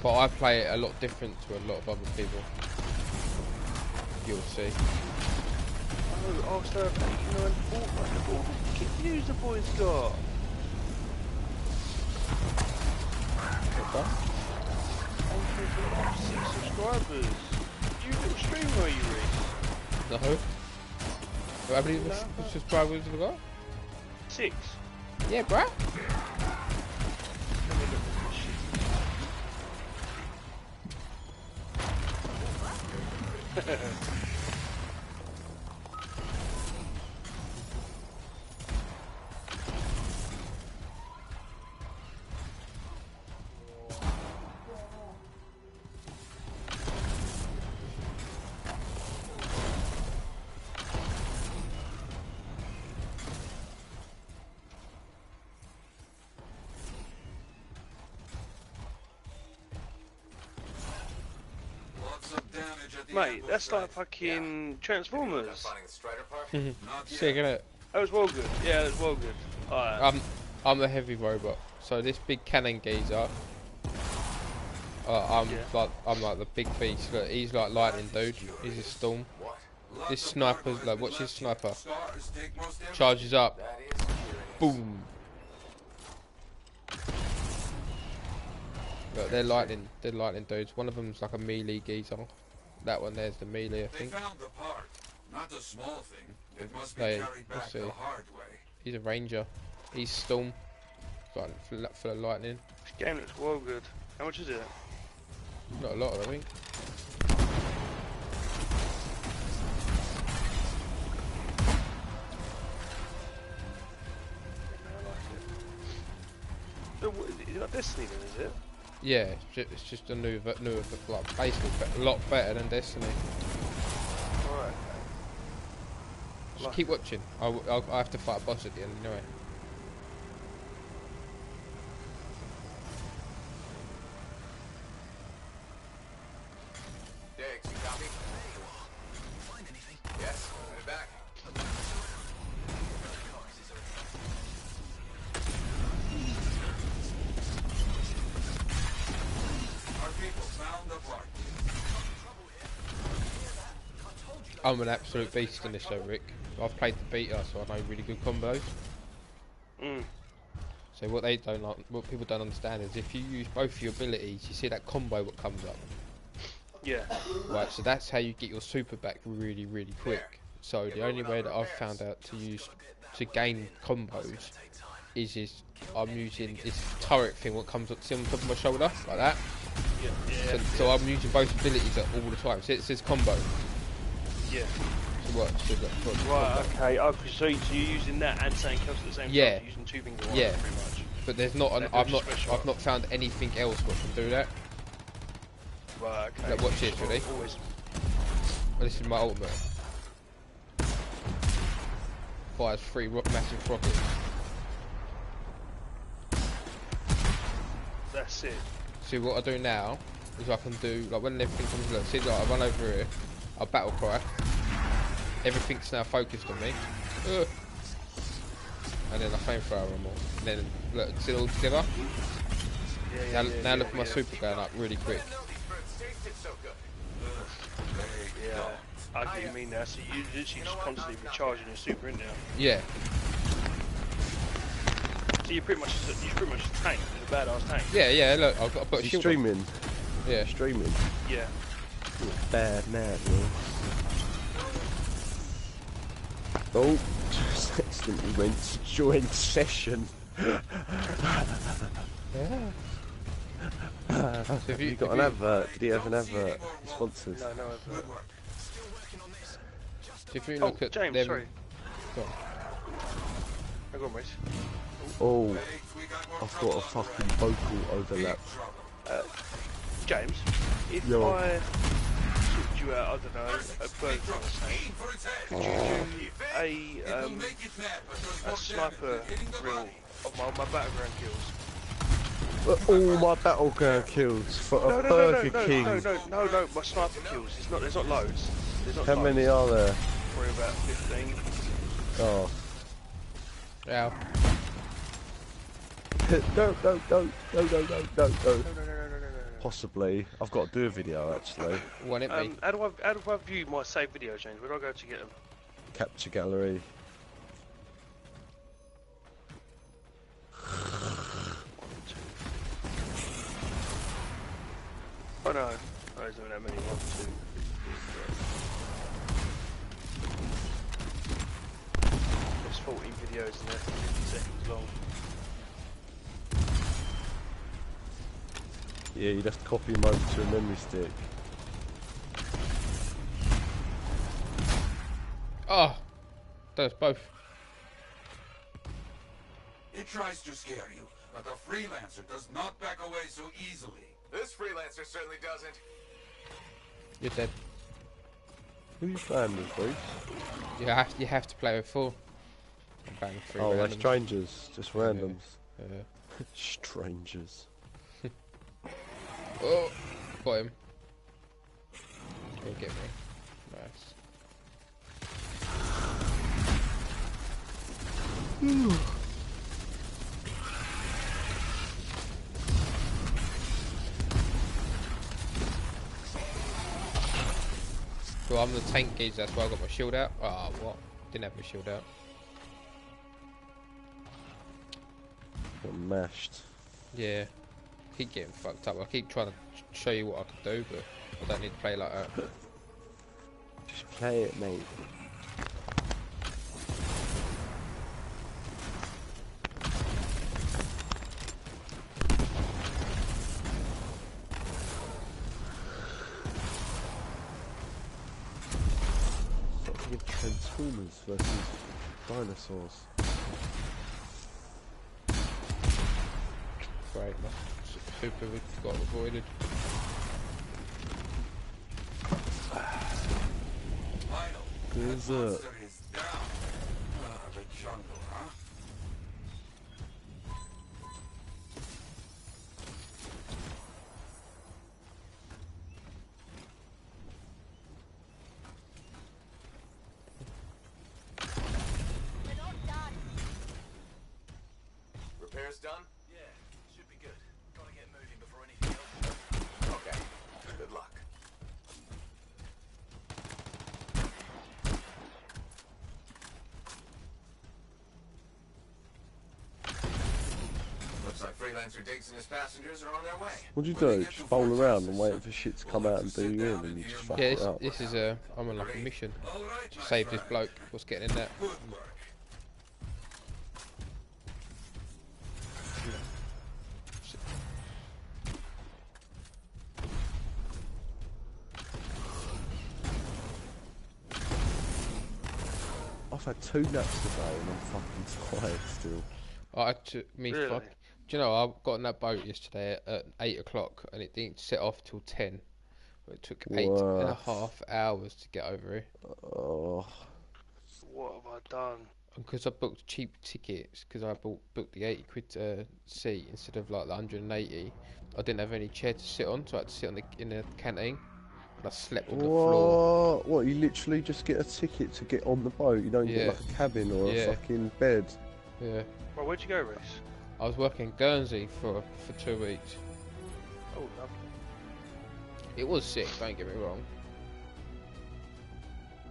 But I play it a lot different to a lot of other people. You'll see. Oh, so 89 Fortnite. What fucking views the boys got? Okay. 6 subscribers. You little streamer, you Reese? No. How many subscribers have we got? 6. Yeah, bruh. Let me look at this shit. Mate, that's like fucking Transformers. Sick, innit? That was well good. Yeah, that was well good. Alright. I'm a heavy robot. So this big cannon geezer. I'm like the big beast. Look, he's like lightning, dude. He's a storm. This sniper's like, watch his sniper. Charges up. Boom. Look, they're lightning dudes. One of them's like a melee geezer. That one there's the melee, I think. They found the part, not the small thing. It must be Hey, carried back the hard way. He's a ranger. He's storm. Like full of lightning. This game looks well good. How much is it? Not a lot, I think. So, is it not Destiny then, is it? Yeah, it's just a newer, like basically a lot better than Destiny. Alright. Just keep watching. I have to fight a boss at the end anyway. Diggs, you got me? Find anything? Yes, I'm back. Our people found the part. I'm an absolute beast in this show, Rick. I've played the beta, so I know really good combos. So what people don't understand is if you use both of your abilities, you see that combo what comes up. Yeah. Right, so that's how you get your super back really, really quick. So the only way that I've found out to gain combos is I'm using this turret thing what comes up, see on top of my shoulder, like that. Yeah. So I'm using both abilities all the time. So it says combo. Yeah. So what? So Right, okay. Oh, so you're using that and something else at the same time? Yeah. You're using two things at once, Yeah. pretty much. But there's not. I've not found anything else what can do that. Right, okay. Like, watch this, ready? Always. Well, this is my ultimate. Fires 3 massive rockets. That's it. See what I do now is I can do like when everything comes. Look, see, like I run over here, I battle cry. Everything's now focused on me. And then I flamethrower them all. And then look, see it all together. Now look at my super going up really quick. Yeah. I get what you mean now. So you literally just constantly recharging your super in now. Yeah. So you're pretty much a tank, a badass tank. Yeah. Look, I've got to put a shield on. Streaming. Yeah. Streaming. Yeah. You're a bad man, man. Oh, just accidentally went to join session. Yeah. So You got an advert? Did he have an advert? Sponsors? No advert. So if you look at James, them, sorry. Go on. Go on, mate. Oh, I've got a fucking vocal overlap. James, if Yo. I sorted you out, I don't know, a bird kind of thing, could you do a sniper reel of my battleground kills? All my battleground kills for a Burger King. No, my sniper kills. There's not loads. How many are there? Probably about 15. Oh. Yeah. No. Possibly. I've got to do a video actually. Want it, mate? How do I view my saved video, James? Where do I go to get them? Capture gallery. Oh no, there's not that many. 1, 2. There's 14 videos in there, 50 seconds long. Yeah, you'd have to copy them over to a memory stick. Oh, there's both. It tries to scare you, but the freelancer does not back away so easily. This freelancer certainly doesn't. You're dead. Who are you playing with, Bruce? You have to play with 4. I'm playing 3 Oh, that's randoms. strangers. Just randoms. Yeah. Strangers. Oh, got him. He'll get me. Nice. Well, I'm the tank geezer, that's why I got my shield out. Oh, what? Didn't have my shield out. Got mashed. Yeah. Keep getting fucked up. I keep trying to show you what I can do, but I don't need to play like that. Just play it, mate. Fucking Transformers versus dinosaurs. Great, my super got avoided. There's Monster is down. The jungle, huh? Repairs done? Yeah, should be good. Gotta get moving before anything else. Okay, good luck. Looks like freelancer Diggs and his passengers are on their way. What do you do? Just bowl around and wait for shit to come out and do you in and you just fuck Yeah, it up. this is a. I'm on like a mission. All right, my Save this friend. bloke. What's getting in there? Good work. I've had 2 naps today and I'm fucking tired still. I had to, me Really? fuck. Do you know, I got on that boat yesterday at 8 o'clock and it didn't set off till 10. It took 8.5 hours to get over here. Oh, What have I done? Because I booked cheap tickets, because I booked the 80 quid seat instead of like the 180. I didn't have any chair to sit on, so I had to sit on in the canteen. And I slept on the floor. what? You literally just get a ticket to get on the boat? You don't Yeah. get like a cabin or Yeah. a fucking bed? Yeah. Well, where'd you go, Reese? I was working in Guernsey for 2 weeks. Oh, lovely. It was sick, don't get me wrong.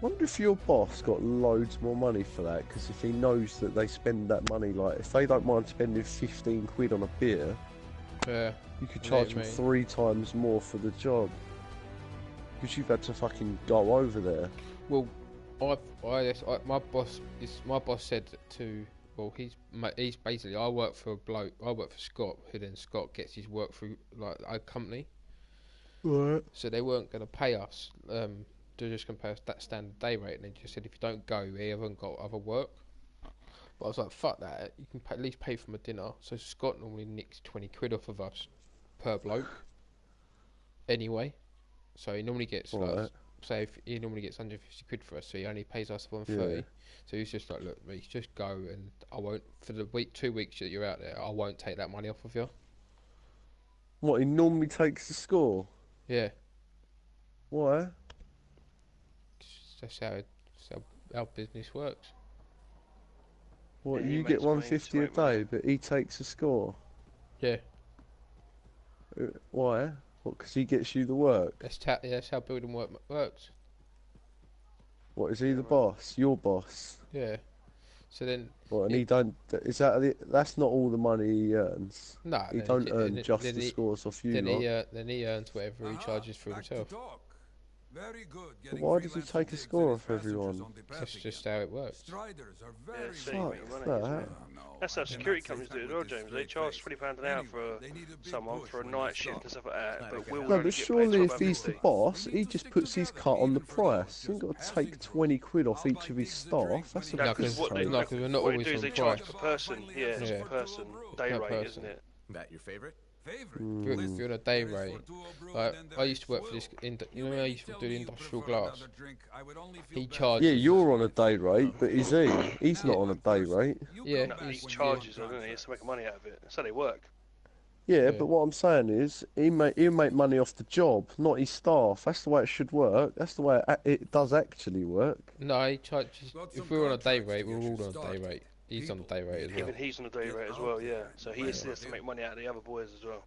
Wonder if your boss got loads more money for that, because if he knows that they spend that money, like if they don't mind spending 15 quid on a beer, Yeah. you could I know charge what them you mean. 3 times more for the job. Because you've had to fucking go over there. Well, my boss said to, well, he's basically, I work for Scott, who then Scott gets his work through like a company. Right. So they weren't going to pay us, to just compare that standard day rate, and they just said if you don't go, we haven't got other work. But I was like, fuck that, you can at least pay for my dinner. So Scott normally nicks 20 quid off of us per bloke. Anyway, so he normally gets like, Right. say if he normally gets 150 quid for us, so he only pays us 130. Yeah. So he's just like, look, mate, just go, and I won't, for the 2 weeks that you're out there, I won't take that money off of you. What, he normally takes the score? Yeah, Why? that's how our business works. What, Yeah, he you get makes money 150 to a make money. day, but he takes a score? Yeah, Why? What? Because he gets you the work. That's how building works. What is he Yeah, the mate. boss? Your boss. Yeah. So then, Well, and it, he don't. Is that that's not all the money he earns? no, He then don't earn just then the he scores off you then lot. then he earns whatever he charges for Back to himself. talk. Very good. But Getting why does he freelancer take a gigs score and his off everyone? passengers on the path That's just again. how it works. Striders are Yeah, very see, good. you Fuck make money, that. isn't it? No, That's how they're security not companies do safe it as well, with this James. They straight charge face. £20 an hour Anyway, for they need a big someone push for a when they night shift stop. and stuff like that, but we'll No, only but get paid surely if he's the £12.50. boss, We he need to just stick puts his together, cut on the even for those price. He ain't got to just take passing through. 20 quid off I'll each buy of his gigs and drinks staff. That's when a he No, gets because piss what they take. No, 'cause we're not what they always do is on they price. charge per person. Yeah, it's Yeah. per person day Per rate, person. isn't it? That your favorite? Favorite. If you're on a day rate, like I used to work for this, you know, I used to do the industrial glass. He charges. Yeah, you're on a day rate, but is he? He's not on a day rate. Yeah, No, he he's- charges them, doesn't he? He has to make money out of it. That's how they work. Yeah, Yeah. but what I'm saying is, he'll make money off the job, not his staff. That's the way it should work. That's the way it does actually work. No, he charges. If we're on a day rate, we're all on a day rate. He's on a day rate as well. Even he's on a day rate as well, yeah. So he has to make money out of the other boys as well.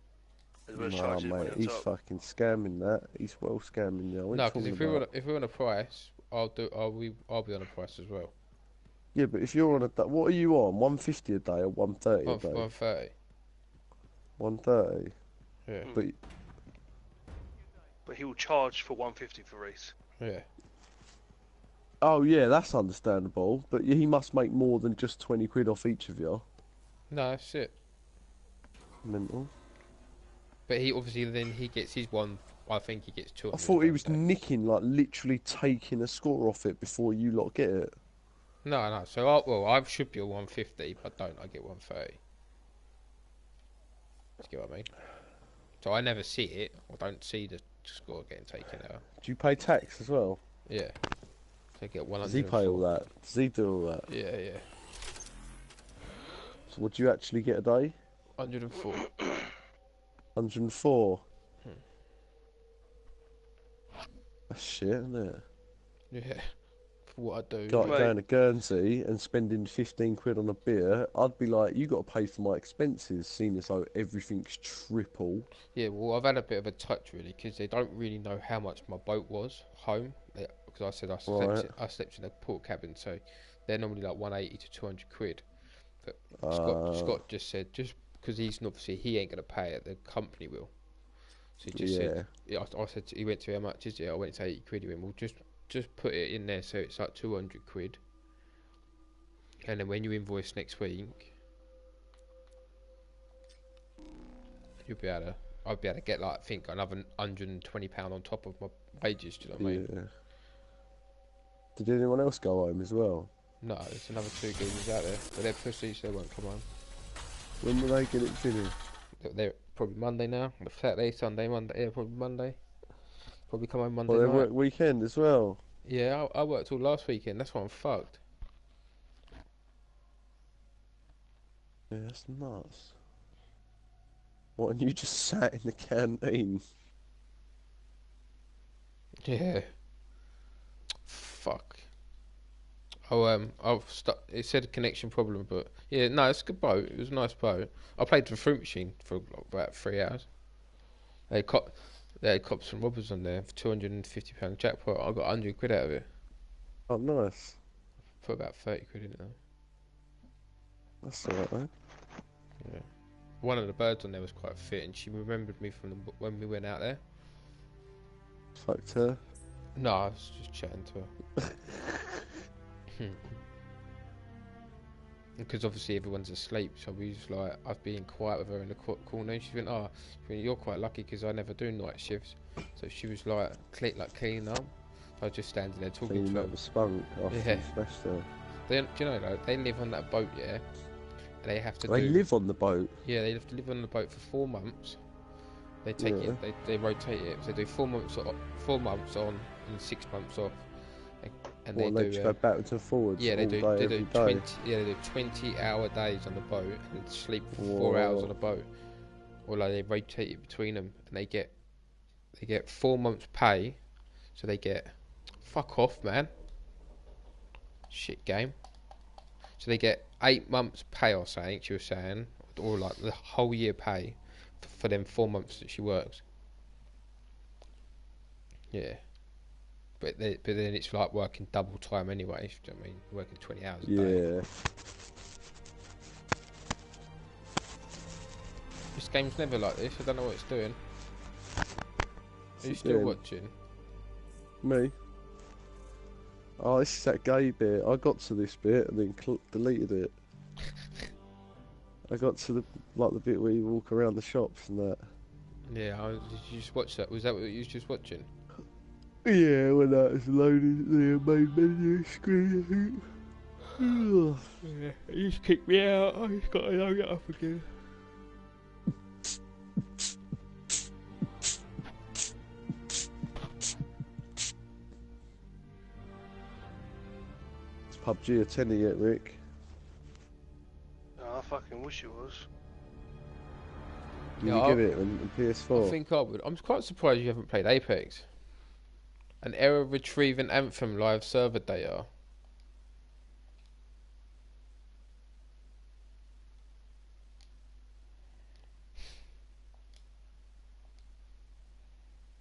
As well as Nah, charging money mate, on he's top. fucking scamming that. He's well scamming you. No, because if we're on a price, I'll be on a price as well. Yeah, but if you're on a what are you on? 150 a day or 130 a day? 130. 130. Yeah. But he will charge for 150 for Reese. Yeah. Oh yeah, that's understandable. But he must make more than just 20 quid off each of you. No, that's it. Mental. But he obviously then he gets his one. I think he gets 200. I thought he was a day. nicking, like literally taking a score off it before you lot get it. No. So I should be a 150, but I don't. I get 130. You get what I mean? So I never see it. I don't see the score getting taken out. Do you pay tax as well? Yeah. So I get 104. Does he pay all that? Does he do all that? Yeah. So what do you actually get a day? 104. 104. That's shit, isn't it? Yeah. For what I do. Like Mate. going to Guernsey and spending 15 quid on a beer, I'd be like, you got to pay for my expenses, seeing as though everything's triple. Yeah, well, I've had a bit of a touch really because they don't really know how much my boat was home. Because I said Right. I slept in a port cabin, so they're normally like 180 to 200 quid. But Ah. Scott just said just because obviously he ain't gonna pay it, the company will. So he just said, yeah, I said he went to how much is it? I went to 80 quid. He went, well, just put it in there so it's like 200 quid. And then when you invoice next week, I'll be able to get like I think another £120 on top of my wages. Do you know what I mean? Yeah. Did anyone else go home as well? No, there's another two geezers out there, but they're pussies. They won't come home. When will they get it finished? They're probably Monday now. Saturday, Sunday, Monday. Yeah, probably Monday. Probably come home Monday Well, they night. work weekend as well. Yeah, I worked all last weekend. That's why I'm fucked. Yeah, that's nuts. What, and you just sat in the canteen? Yeah. Fuck. It said connection problem, but yeah, no, it's a good boat. It was a nice boat. I played the fruit machine for like about 3 hours. They had cops and robbers on there for £250 jackpot. I got 100 quid out of it. Oh, nice. Put about 30 quid in it though. That's alright, man. Yeah. One of the birds on there was quite fit, and she remembered me from when we went out there. Fucked her. No, I was just chatting to her. Because obviously everyone's asleep, so we was like, I've been quiet with her in the corner, and she went, "Oh, you're quite lucky because I never do night shifts." So she was like, cleaning up. So I was just standing there talking Cleaning to up her. the spunk after Yeah. you smashed her. Do you know, like, they live on that boat, yeah. And they have to. They live on the boat. Yeah, they have to live on the boat for 4 months. They take Yeah. it. They rotate it. So they do 4 months on, 4 months on, and 6 months off. And What, they they do. just go backwards and forwards Yeah, they all do. day, They every do day. 20. Yeah, they do 20-hour days on the boat and sleep for 4 hours on the boat, or like they rotate it between them, and they get 4 months pay, so they get fuck off, man. Shit game. So they get 8 months pay or something. She was saying, or like the whole year pay for them 4 months that she works. Yeah. But then it's like working double time anyway. Do you know what I mean? Working 20 hours a day. Yeah. This game's never like this. I don't know what it's doing. Are you still doing? watching? Me? Oh, this is that gay bit. I got to this bit and then deleted it. I got to the bit where you walk around the shops and that. Yeah, did you just watch that? Was that what you was just watching? Yeah, when that was loaded, the main menu screen, I think. Yeah, you just kicked me out. I just got to load it up again. Is PUBG a tenner yet, Rick? Oh, I fucking wish it was. Did Yeah, you give it on PS4? I think I would. I'm quite surprised you haven't played Apex. An error retrieving Anthem live server data.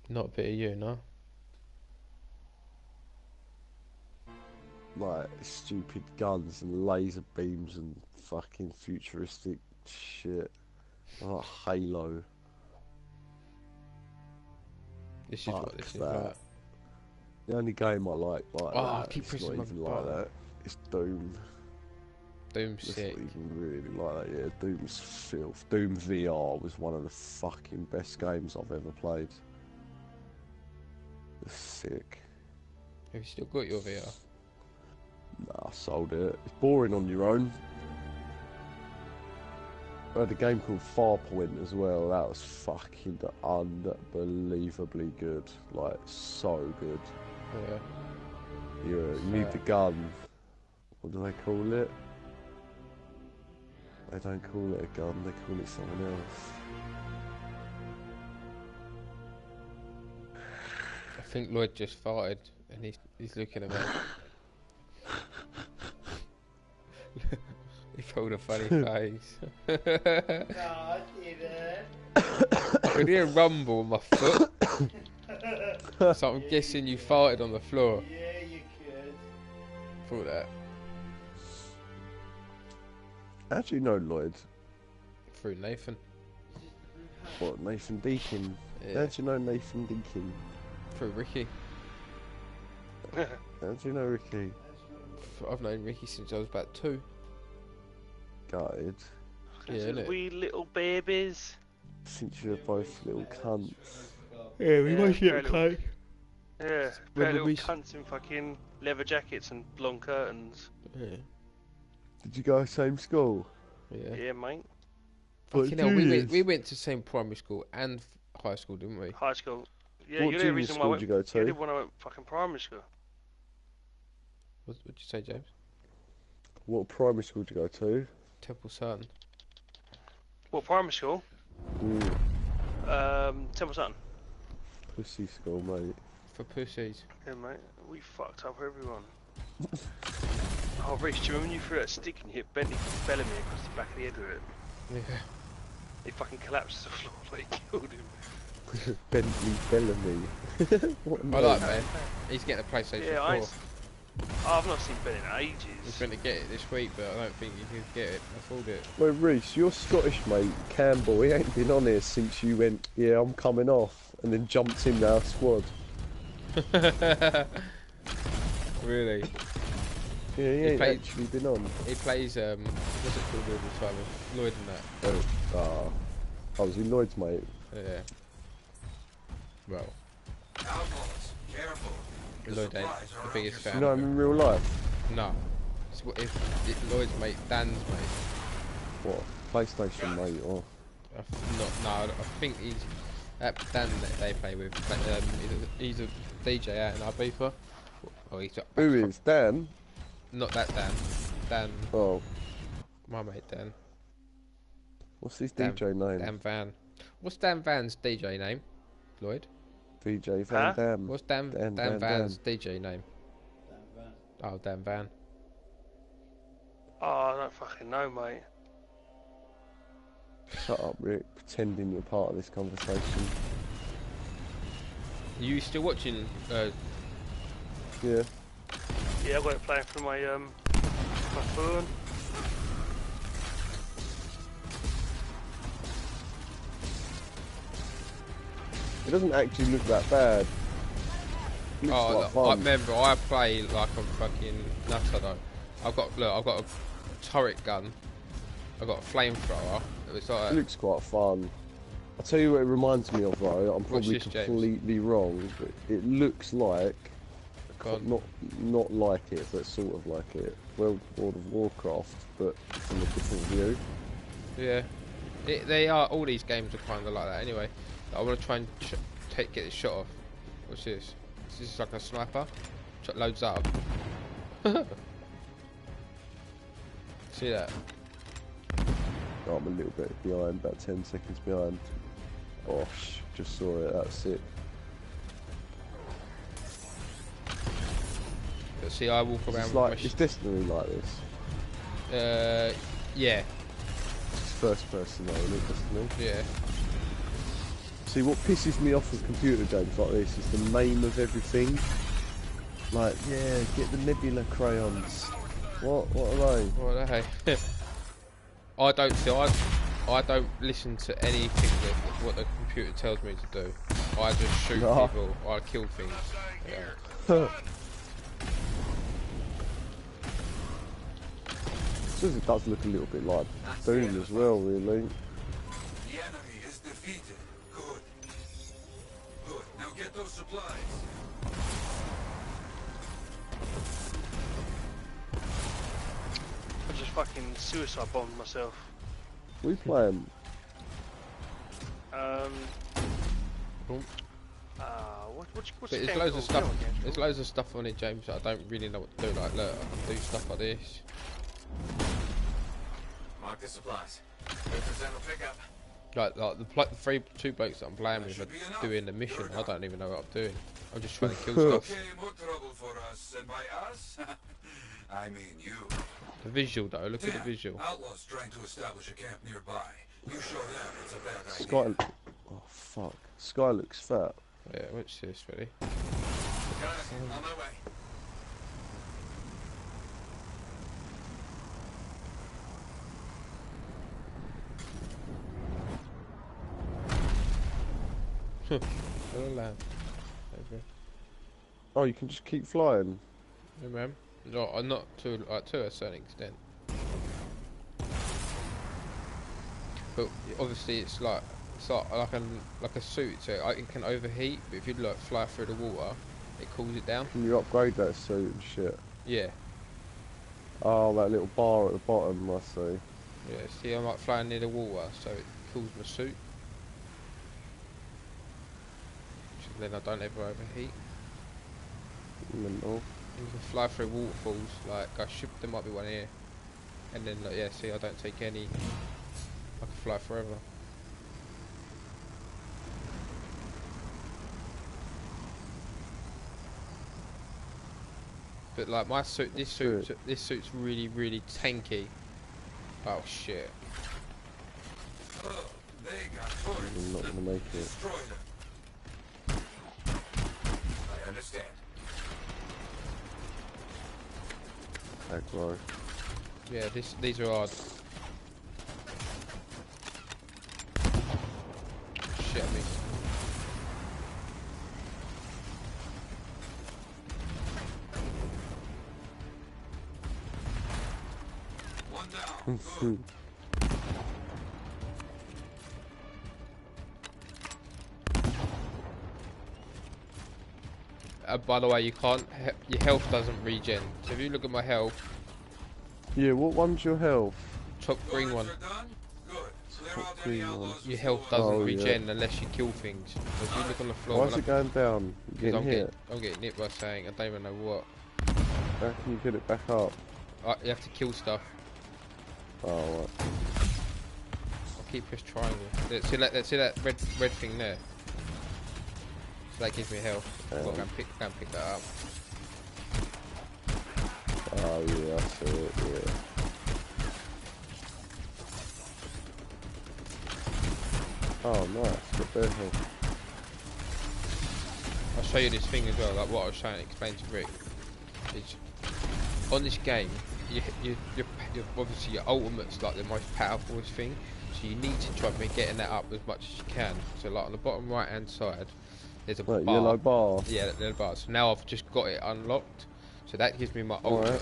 Not a bit of you, no? Like, stupid guns and laser beams and fucking futuristic shit. Like Halo. This is Fuck what this is that. like. The only game I like Oh, I that, keep it's pressing not my even like button. that, it's Doom. Doom's It's sick. not even really like that, yeah. Doom's filth. Doom VR was one of the fucking best games I've ever played. It's sick. Have you still got your VR? Nah, I sold it. It's boring on your own. I had a game called Farpoint as well. That was fucking unbelievably good. Like, so good. Yeah. You need the gun. What do they call it? They don't call it a gun, they call it something else. I think Lloyd just farted and he's looking at me. He pulled a funny face. No, I didn't. I could hear a rumble on my foot. So I'm guessing you farted on the floor. Yeah, you could. Thought that. How do you know Lloyd? Through Nathan. What, Nathan Deakin? Yeah. How do you know Nathan Deakin? Through Ricky. How do you know Ricky? I've known Ricky since I was about 2. Gutted. Yeah, innit? Wee little babies. Since you were both little cunts. Yeah, we Yeah, must very get cake. Yeah, When pair did of we little cunts in fucking leather jackets and blonde curtains. Yeah. Did you go same school? Yeah. Yeah, mate. Fucking hell, we went to the same primary school and high school, didn't we? High school. Yeah, What you're the junior reason why I school went. did you go to? You did when I went fucking primary school. What'd you say, James? What primary school did you go to? Temple Sutton. What primary school? Temple Sutton. Pussy school, mate. For pussies. Yeah, mate. We fucked up everyone. Oh, Rich, do you remember when you threw that stick and you hit Bentley Bellamy across the back of the head with it? Yeah. He fucking collapsed to the floor like he killed him. Bentley Bellamy. What a I like name. man. He's getting a PlayStation Yeah, 4. I've not seen Ben in He's ages. meant to get it this week, but I don't think he can get it. Afford it. Well, Reese, your Scottish mate, Campbell, he ain't been on here since you went, yeah, I'm coming off, and then jumped in our squad. Really? Yeah, he ain't played- actually been on. He plays what's it called all the time? Lloyd and that. Oh, I was in Lloyd's, mate. Yeah. Well, Outlaws, careful. The Lloyd ain't supplies are the on biggest your fan. You know of him him. in real life? No. It's Lloyd's mate, Dan's mate. What? PlayStation, mate, or... No, I think he's that Dan that they play with. He's a DJ out in Ibiza. Oh, he's Who is? Dan? not that Dan. Dan, Oh, my mate Dan. what's his Dan- DJ name? Dan Van. What's Dan Van's DJ name? Lloyd. DJ Van Huh? Dam. What's Dan Dan Van's DJ name? Oh, Dan Van. Oh, I don't fucking know, mate. Shut up, Rick. Pretending you're part of this conversation. You still watching? Yeah. Yeah, I've got it playing through my my phone. It doesn't actually look that bad. It looks Oh, quite look, fun. I remember I play like I'm fucking nutter though. I've got a turret gun. I've got a flamethrower. It's It like looks quite fun. I'll tell you what it reminds me of though, I'm probably this, James? completely wrong, but it looks like, Go on. not like it, but sort of like it. Well, World of Warcraft, but from a different view. yeah. They are, all these games are kind of like that anyway. I want to try and get this shot off. What's this? This is like a sniper. Loads up. See that? Oh, I'm a little bit behind, about 10 seconds behind. Oh, just saw it, that's it. But see, I walk around It's with like, my it's Destiny like this. yeah, It's first person though, isn't it, Destiny? yeah. See, what pisses me off with computer games like this is the name of everything. Like, yeah, get the Nebula crayons. What are they? Well, hey. I don't see. I don't listen to anything that what the computer tells me to do. I just shoot No. people. I kill things. Yeah. Suppose it does look a little bit like Doom as well, really. The enemy is defeated. Good. Good. Now get those supplies. I just fucking suicide bombed myself. We playing. Cool. What's But the there's game loads of called? stuff. Go again. There's loads of stuff on it, James. That I don't really know what to do. Like, look, I can do stuff like this. Mark the supplies. 3% will pick up. Like the two blokes that I'm playing with should be are enough. doing the mission. You're I don't even know what I'm doing. I'm just trying to kill stuff. Okay, more trouble for us, and by us, I mean you. The visual though, look at the Damn, visual. outlaws trying to establish a camp nearby. You show them it's a bad idea. Sky. Oh, fuck. Sky looks fat. Yeah, what's this really? Got it. On my way. Hello, land. Okay. Oh, you can just keep flying. Yeah, man. No, I'm not to a certain extent. But obviously, it's like a suit, so it can overheat. But if you like fly through the water, it cools it down. Can you upgrade that suit and shit? Yeah, Oh, that little bar at the bottom, I see. yeah. See, I'm like flying near the water, so it cools my suit. So then I don't ever overheat. Mental. And you can fly through waterfalls. Like there might be one here, and then like, yeah. See, I don't take any. I can fly forever. But like my suit, this suit's really, really tanky. Oh shit! Oh, they got turrets. I'm not gonna make it. Destroy them. I understand. Aggro. Yeah, these are hard. Shit, I missed. One down. Good. By the way, you can't. Your health doesn't regen. So if you look at my health, Yeah, what one's your health? top green one, Turrets are done? Good. Clear out green any one. outlaws your with health slow doesn't Oh, yeah. regen unless you kill things. So if you look on the floor, Why is it going down? You're getting hit. I'm getting hit by saying I don't even know what. How can you get it back up? You have to kill stuff. Oh, right. I'll keep press triangle. See that red thing there. So that gives me health. I've got to go and pick that up. Oh, yeah, I see it, yeah. Oh, nice. Got their health. show you this thing as well. Like what I was trying to explain to Rick is on this game, you're obviously your ultimate's like the most powerful thing. So you need to try and getting that up as much as you can. So like on the bottom right hand side, there's a bar. Yellow bar. Yeah, the bar. So now I've just got it unlocked. So that gives me my ultimate. Alright.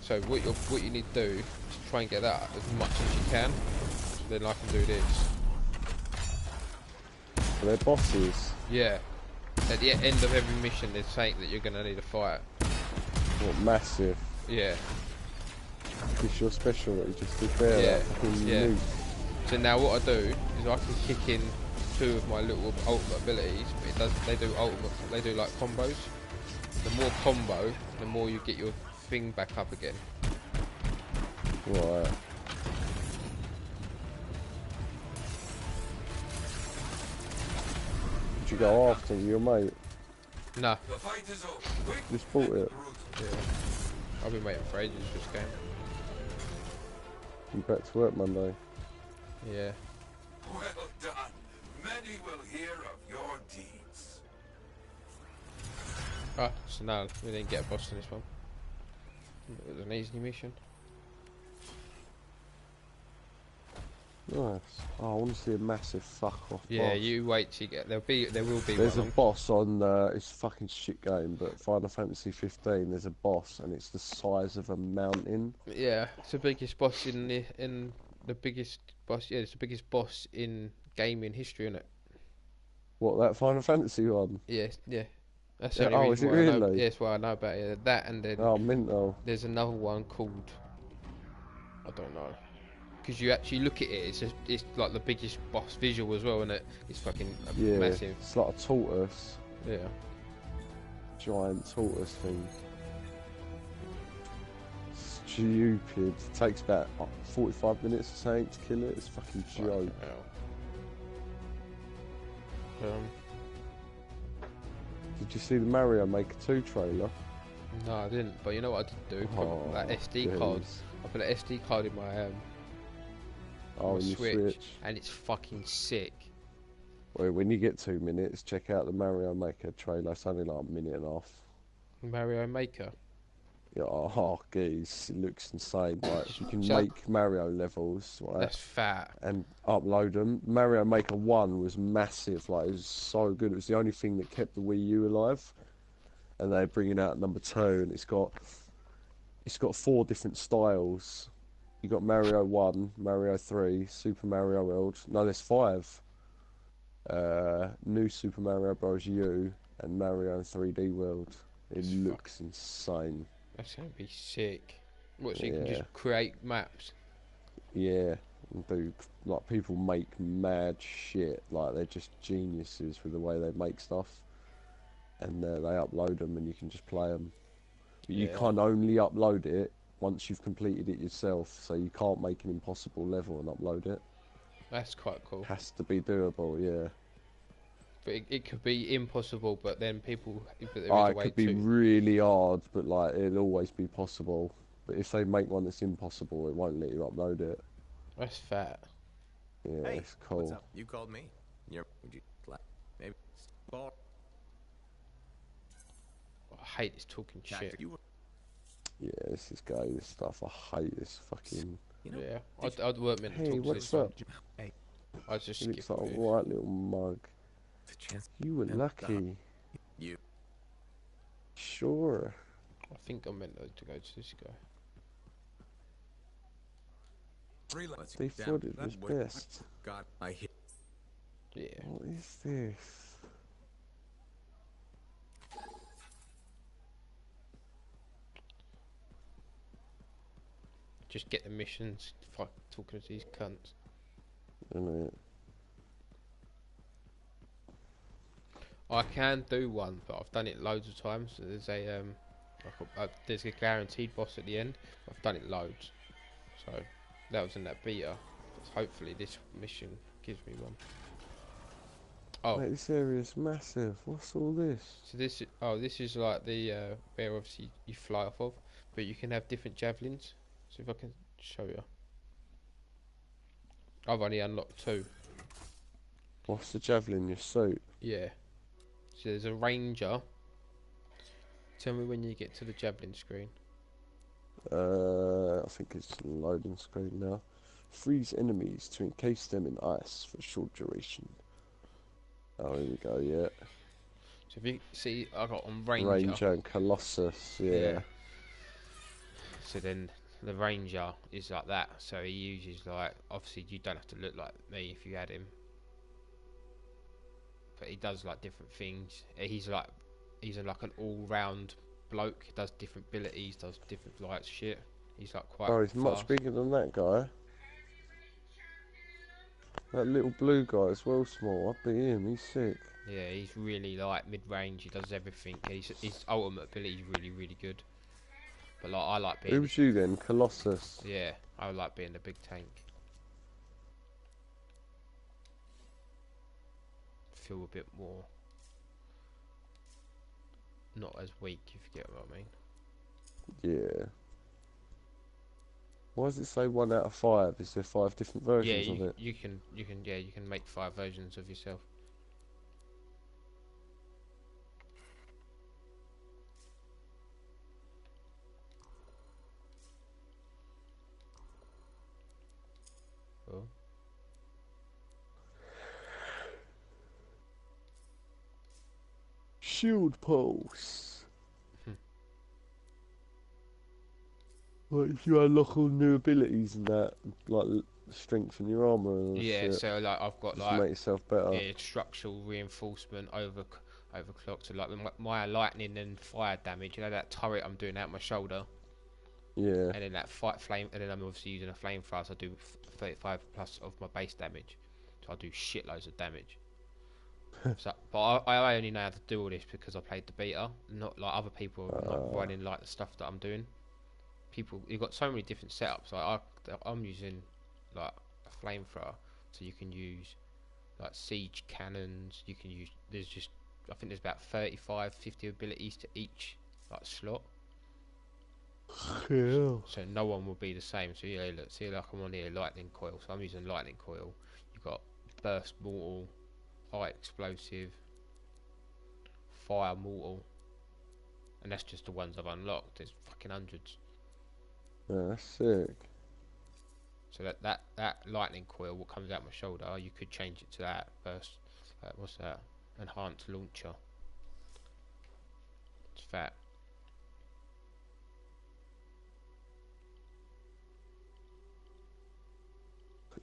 So what you need to do is try and get that as much as you can. So then I can do this. They're bosses. Yeah. At the end of every mission, there's something that you're gonna need to fight. What, massive. Yeah. It's your special that you just did there. Yeah, That fucking yeah. nuke. So now what I do is I can kick in 2 of my little ultimate abilities, but they do like combos. The more combo, the more you get your thing back up again. Right. Did you go after your mate? Nah, The fight is over. Quick, Just bought it. yeah. I've been waiting for ages for this game. You back to work Monday? Yeah. well done. Many will hear of your deeds. Ah, so now we didn't get a boss in this one. It was an easy mission. Nice. Oh, I want to see a massive fuck off Yeah, boss. you wait till you get. There will be There's a one. boss on, it's a fucking shit game, but Final Fantasy 15, there's a boss and it's the size of a mountain. Yeah, it's the biggest boss in the biggest boss. Yeah, it's the biggest boss in gaming history, isn't it? What, that Final Fantasy one? Yeah, yeah. That's Yeah, the only oh, reason is it why I know. really? Yeah, that's why I know about it. That and then Oh, mental. there's another one called I don't know, because you actually look at it. It's like the biggest boss visual as well, isn't it? It's fucking Yeah, massive. it's like a tortoise. Yeah. Giant tortoise thing. Stupid. It takes about 45 minutes or something to kill it. It's fucking joke. Did you see the Mario Maker 2 trailer? No, I didn't. But you know what I did do? Oh, Put that SD card. jeez. I put an SD card in my Oh, my you Switch, and it's fucking sick. Well, when you get 2 minutes, check out the Mario Maker trailer. It's only like a minute and a half. Mario Maker. Yeah, oh, geez, it looks insane. Like you can So- make Mario levels, right, That's fat. and upload them. Mario Maker 1 was massive. Like it was so good. It was the only thing that kept the Wii U alive. And they're bringing out number 2, and it's got 4 different styles. You got Mario 1, Mario 3, Super Mario World. No, there's 5. New Super Mario Bros. U and Mario 3D World. It looks insane. That's gonna be sick. What? So you can Yeah. just create maps. Yeah, and do like people make mad shit. Like they're just geniuses with the way they make stuff, and they upload them, and you can just play them. But you Yeah. can only upload it once you've completed it yourself. So you can't make an impossible level and upload it. That's quite cool. Has to be doable. Yeah. But it could be impossible. But then people. But there is Oh, a it way could be to. really hard, but like it'll always be possible. But if they make one that's impossible, it won't let you upload it. That's fat. Yeah, Hey, it's cool. what's up? You called me. Would you maybe ball I hate this talking shit. you were, Yeah, this is this stuff. I hate this fucking. you know, Yeah, I'd weren't meant to Hey, talk to what's this one. up? Hey, I just He looks skip like a it. right little mug. the chance You were and, lucky. you Sure. I think I'm meant to go to this guy. let's They down. thought it That was boy- best. God, I hit. Yeah. What is this? Just get the missions. Fuck talking to these cunts. Isn't it? I can do one, but I've done it loads of times. There's there's a guaranteed boss at the end. I've done it loads, so that was in that beta. Hopefully this mission gives me one. Oh, Mate, this area's massive. What's all this? so this is like the where obviously you fly off of, but you can have different javelins. So if I can show you, I've only unlocked 2. What's the javelin in your suit? Yeah. So there's a ranger. Tell me when you get to the javelin screen. I think it's loading screen now. Freeze enemies to encase them in ice for a short duration. Oh, here we go, yeah. So if you see, I got on ranger. Ranger and Colossus, yeah. So then the ranger is like that. So he uses like, obviously you don't have to look like me if you had him, but he does like different things. He's like an all-round bloke. He does different abilities, does different like shit. He's like quite. Oh, he's much fast. bigger than that guy. That little blue guy is well small. I'll be him, he's sick. Yeah, he's really like mid-range. He does everything. His ultimate ability is really, really good. But like I like being. Who was you then? Colossus. Yeah, I like being the big tank. Feel a bit more. Not as weak, if you get what I mean. Yeah. Why does it say 1 out of 5? Is there 5 different versions of it? you can make 5 versions of yourself. Cool. Shield pulse. Like, if you unlock all new abilities and that, like strengthen your armor and Yeah, shit, so like I've got just like make yourself better. yeah, structural reinforcement overclocked. So like my lightning and fire damage. You know that turret I'm doing out my shoulder. Yeah. And then that flame, and then I'm obviously using a flamethrower, so I do 35 plus of my base damage. So I do shitloads of damage. So, but I only know how to do all this because I played the beta. Not like other people are not running like the stuff that I'm doing. You've got so many different setups. Like I'm using like a flamethrower, so you can use like siege cannons. You can use I think there's about 35, 50 abilities to each like slot. Yeah. So no one will be the same. So yeah, look, see like I'm on here lightning coil. So I'm using lightning coil. You've got burst mortal, high explosive, fire mortal, and that's just the ones I've unlocked. There's fucking hundreds. Yeah, that's sick. So that lightning coil, what comes out my shoulder, you could change it to that burst. What's that? Enhanced launcher. It's fat.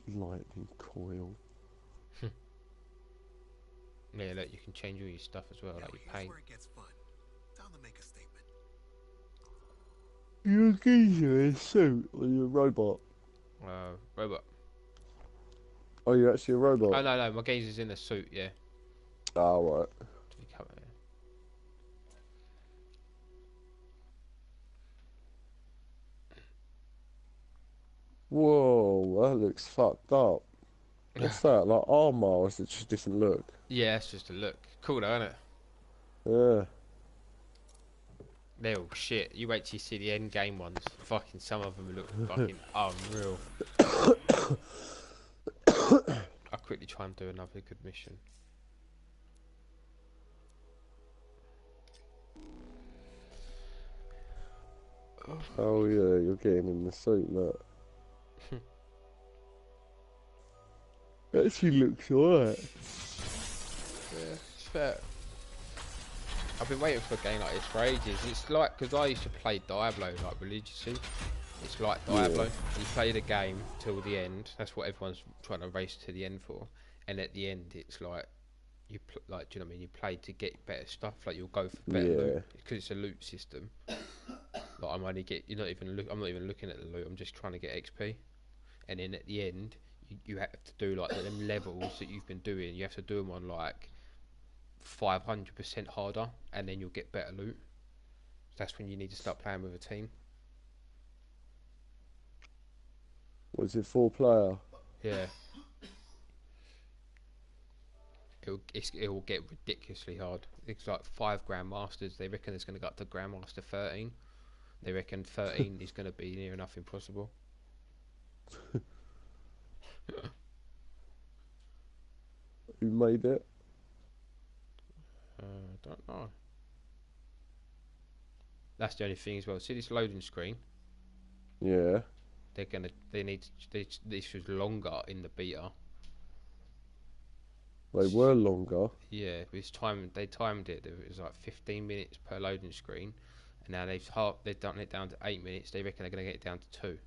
Lightning coil. Yeah, look, you can change all your stuff as well, like your paint. Where it gets fun. Time to make a statement. You're a geezer in a suit, or you're a robot? Robot. Oh, you're actually a robot? Oh no, my gazer's in a suit, yeah. Oh, right. Whoa, that looks fucked up. What's that, like armor, or is it just a different look? Yeah, it's just a look. Cool though, isn't it? Yeah. They're all shit. You wait till you see the end game ones. Fucking some of them look fucking unreal. I'll quickly try and do another good mission. Oh yeah, you're getting in the suit, look. It actually looks alright. Yeah, it's fair. I've been waiting for a game like this for ages. It's like, because I used to play Diablo like religiously. It's like Diablo. Yeah. You play the game till the end. That's what everyone's trying to race to the end for. And at the end, it's like do you know what I mean? You play to get better stuff. Like you'll go for better loot because it's a loot system. Like I'm not even looking at the loot. I'm just trying to get XP. And then at the end, you have to do like them levels that you've been doing. You have to do them on like 500% harder, and then you'll get better loot. That's when you need to start playing with a team. Was it 4-player? Yeah. It will get ridiculously hard. It's like 5 Grandmasters. They reckon it's going to go up to Grandmaster 13. They reckon 13 is going to be near enough impossible. Who made it? Don't know. That's the only thing as well. See this loading screen? Yeah. This was longer in the beta. They were longer. Yeah, they timed it. It was like 15 minutes per loading screen, and now they've done it down to 8 minutes. They reckon they're going to get it down to 2.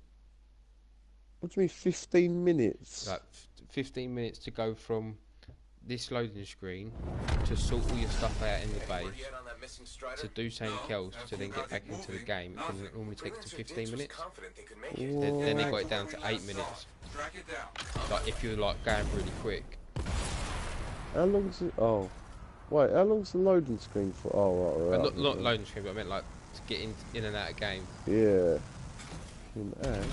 What do you mean 15 minutes? Like 15 minutes to go from this loading screen to sort all your stuff out in the base, to do something else, to then get back into the game. It can normally take to 15 minutes. Then they got it down to 8 minutes. Like if you're like going really quick. How long's it? Oh. Wait, how long's the loading screen for? Oh, right. Not loading screen, but I meant like to get in and out of game. Yeah. In and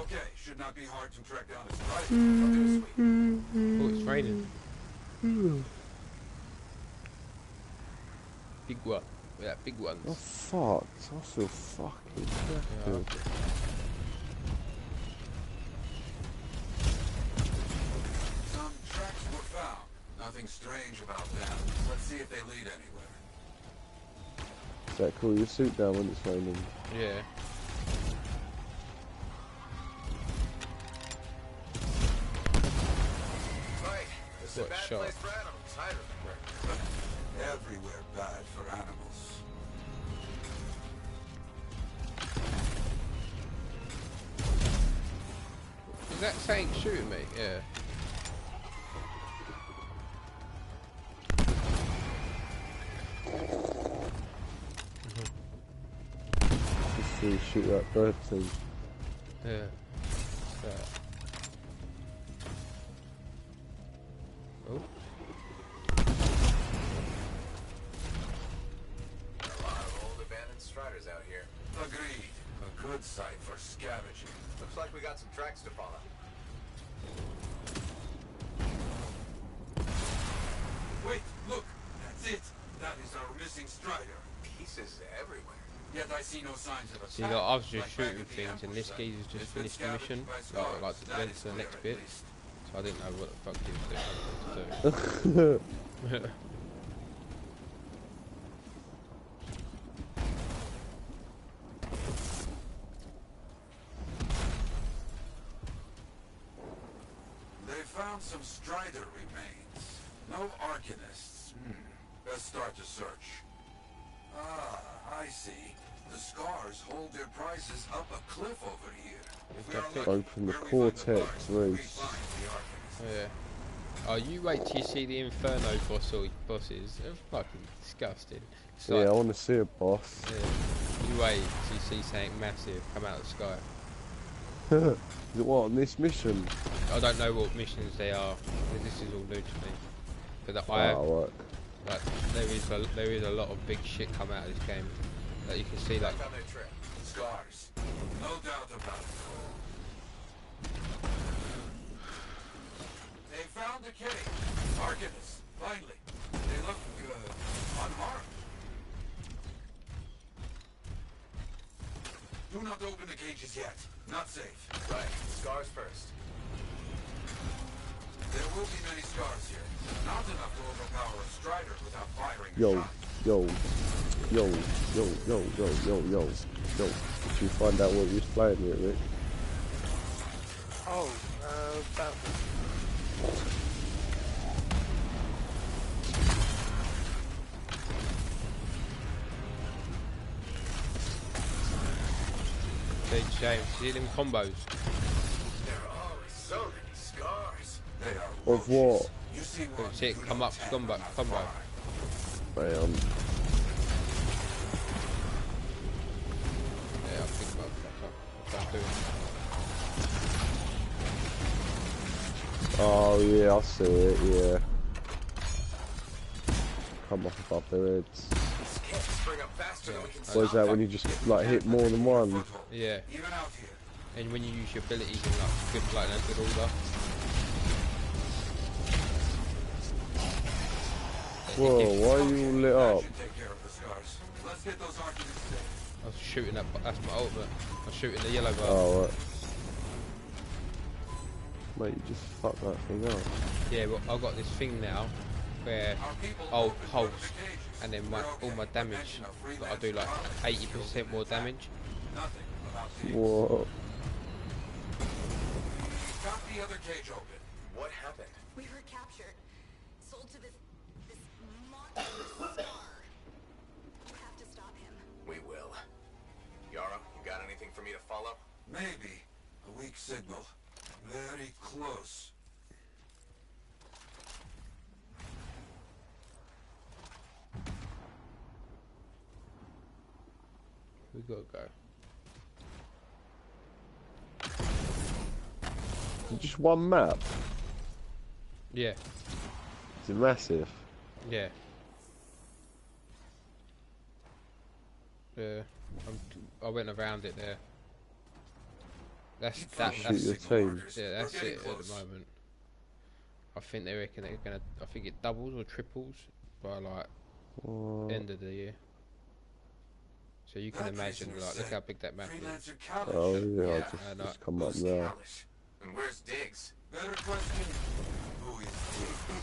Okay, should not be hard to track down this right. I'll do a sweep. Oh, it's raining. Big one. Yeah, big ones. oh fuck! I feel fucking good. Some tracks were found. Nothing strange about them. Let's see if they lead anywhere. Is that cool? Your suit down when it's raining. Yeah. Right. This is a What bad shot? place for animals. I remember. Everywhere bad for animals. Is that saying shooting me? Yeah. Just to shoot that bird thing. Yeah. What's that? Oh. A lot of old abandoned striders out here. Agreed. A good site for scavenging. Looks like we got some tracks to follow. Wait, look. That's it. That is our missing strider. Pieces everywhere. Yet I see no signs of attack. See, like, I was just like back shooting at the things, and ambush this site. geezer's just It's been finished the mission. scavenged by Like scars. went That to is the next clear bit. at least. So I didn't know what the fuck he was doing. They found some strider remains. No arcanists. Let's start the search. Ah, I see. The scars hold their prizes up a cliff over here. If we are lucky, Open the where we find the Cortex prize, we race. find the arcanists. Yeah. Oh, you wait till you see the Inferno bosses. They're fucking disgusting. It's Yeah, like, I want to see a boss. yeah, you wait till you see something massive come out of the sky. Is it what on this mission? I don't know what missions they are. This is all new to me. But I have, Oh, right. like, there is a lot of big shit come out of this game. Like you can see, like, Back on their trail. Scars. No doubt about it. They found the cave. Arcanists. Finally. They look unharmed. Do not open the cages yet. Not safe. Right. Scars first. There will be many scars here. Not enough to overpower a strider without firing a Yo, shot. yo, yo, yo, yo, yo, yo, yo, yo. Did you find out what he was playing with, Rick? Oh, that. big shame. See them combos. There are always so many scars. They are Of what? You see one, See it you come don't up, tap combo, them out combo. far. Man, Yeah, I'll think about that. I'll do it. oh yeah, I see it, yeah. Come up above their heads. These can't spring up faster than we can What is that when you just like hit more than one? Foothold. Yeah, Even out here. and when you use your abilities in like a good order. Whoa, why are you all lit That up? should take care of the scars. Let's get those arcanists safe. I was shooting that. That's my ultimate. I was shooting the yellow bar. Oh, right. Mate, you just fucked that thing up. Yeah, but I've got this thing now where I'll pulse and then all my damage, like I do like 80% more damage. Whoa. Got the other cage open. What happened? We were captured, sold to this monster star. You have to stop him. We will. Yara, you got anything for me to follow? Maybe. A weak signal. Very close. We gotta go. Just one map? Yeah, Is it massive? yeah. I went around it there. That's Shoot your team. yeah, that's it at the moment. I think they reckon they're gonna. I think it doubles or triples by like end of the year. So you can That imagine, prisoner like, look said how big that map is. Freelancer Kalish. Oh yeah, Yeah, just come up now. And where's Diggs? Better question. Who is Diggs?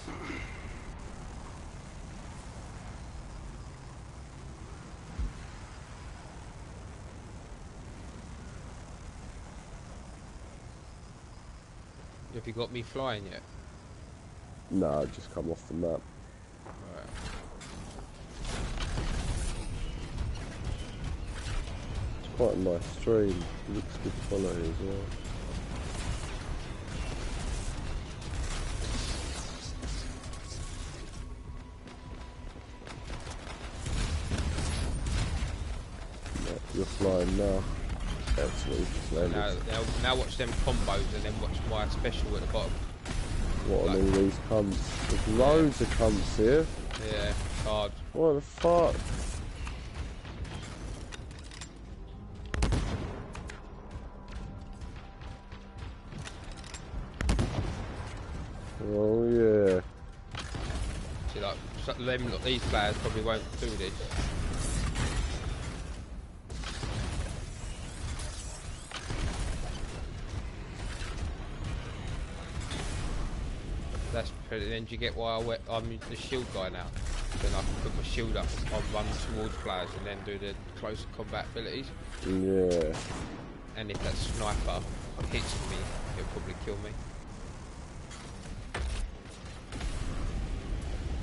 Have you got me flying yet? Nah, just come off the map. Alright. It's quite a nice stream. It looks good quality as well. Yeah, you're flying now. Excellent. Now watch them combos and then watch my special at the bottom. What on all these cunts? There's loads of cunts here. Yeah, hard. What the fuck? Oh yeah. See, like, these players probably won't do this. That's pretty. Then do you get why I'm the shield guy now? Then I can put my shield up on run towards players and then do the close combat abilities. Yeah. And if that sniper hits me, it'll probably kill me.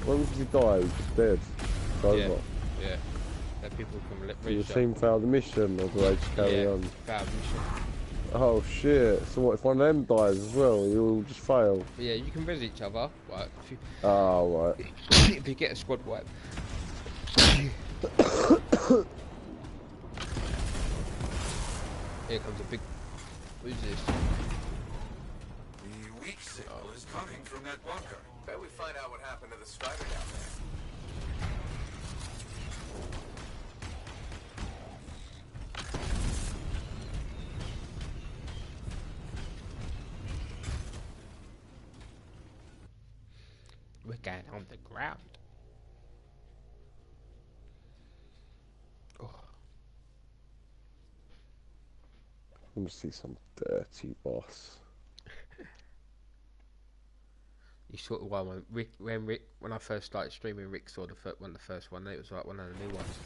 Once you die, he's just dead. It's over. Yeah, yeah. Then people can Does reach the team fail the mission or do they just carry on? Fail mission. Oh shit, so what if one of them dies as well, you'll just fail? But yeah, you can res each other. Like, if you, Oh right. if you get a squad wipe. Here comes a big... Who's this? The weak signal is coming from that bunker. Bet we find out what happened to the Strider down there. We're going on the ground. Oh. I'm gonna see some dirty boss. You saw the one when I first started streaming. Rick saw the first one. It was like one of the new ones.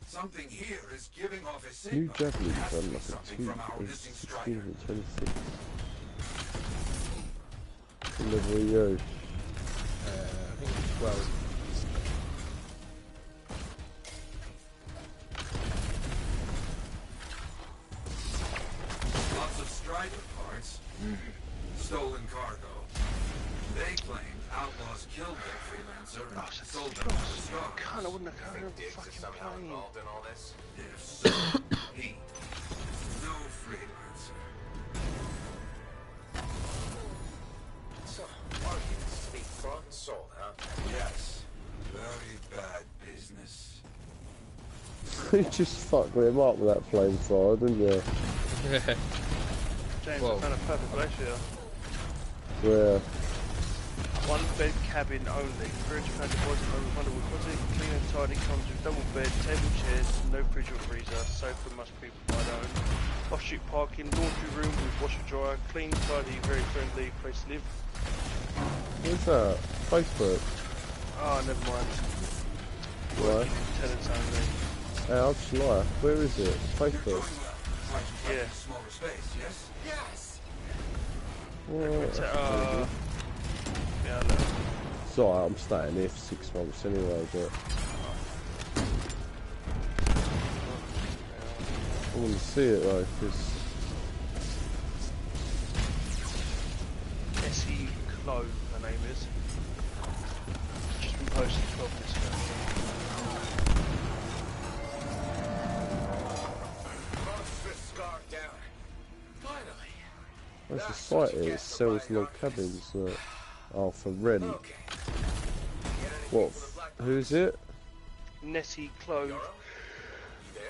Something here is giving off a New signal. Javelin Has to gun be like a something from our missing 16 Strider. and 26. What level are you? I think it's 12. Lots of Strider parts. Stolen cargo. They claimed outlaws killed their freelancer and sold them to the Scars. God, I wouldn't have Think carried Diggs on is fucking somehow plane. involved in all this? If so, he. No freelancer. So, arguments to be bought and sold, huh? Yes. Very bad business. You just fucked him up with that flamethrower, didn't you? James, Whoa. I found a perfect place here. Yeah. One bed cabin only. £300 deposit, no refundable deposit. Clean and tidy, comes with double bed, table, chairs, no fridge or freezer. Sofa must be provided own. Off-street parking, laundry room with washer dryer. Clean, tidy, very friendly place to live. What's that? Facebook. Oh, never mind. Right. Tenants only. I'll just lie. Where is it? Facebook. Yeah. Smaller space, yes? Yes! Well, Yeah, look. it's alright, I'm staying here for 6 months anyway, but I want to see it though, because Essie Clove, her name is. Just been posted 12 minutes ago. Monstrous scar down. Finally. there's a site here that sells log cabins that are for rent. Okay. What? Who's it? Nessie Clove. You there?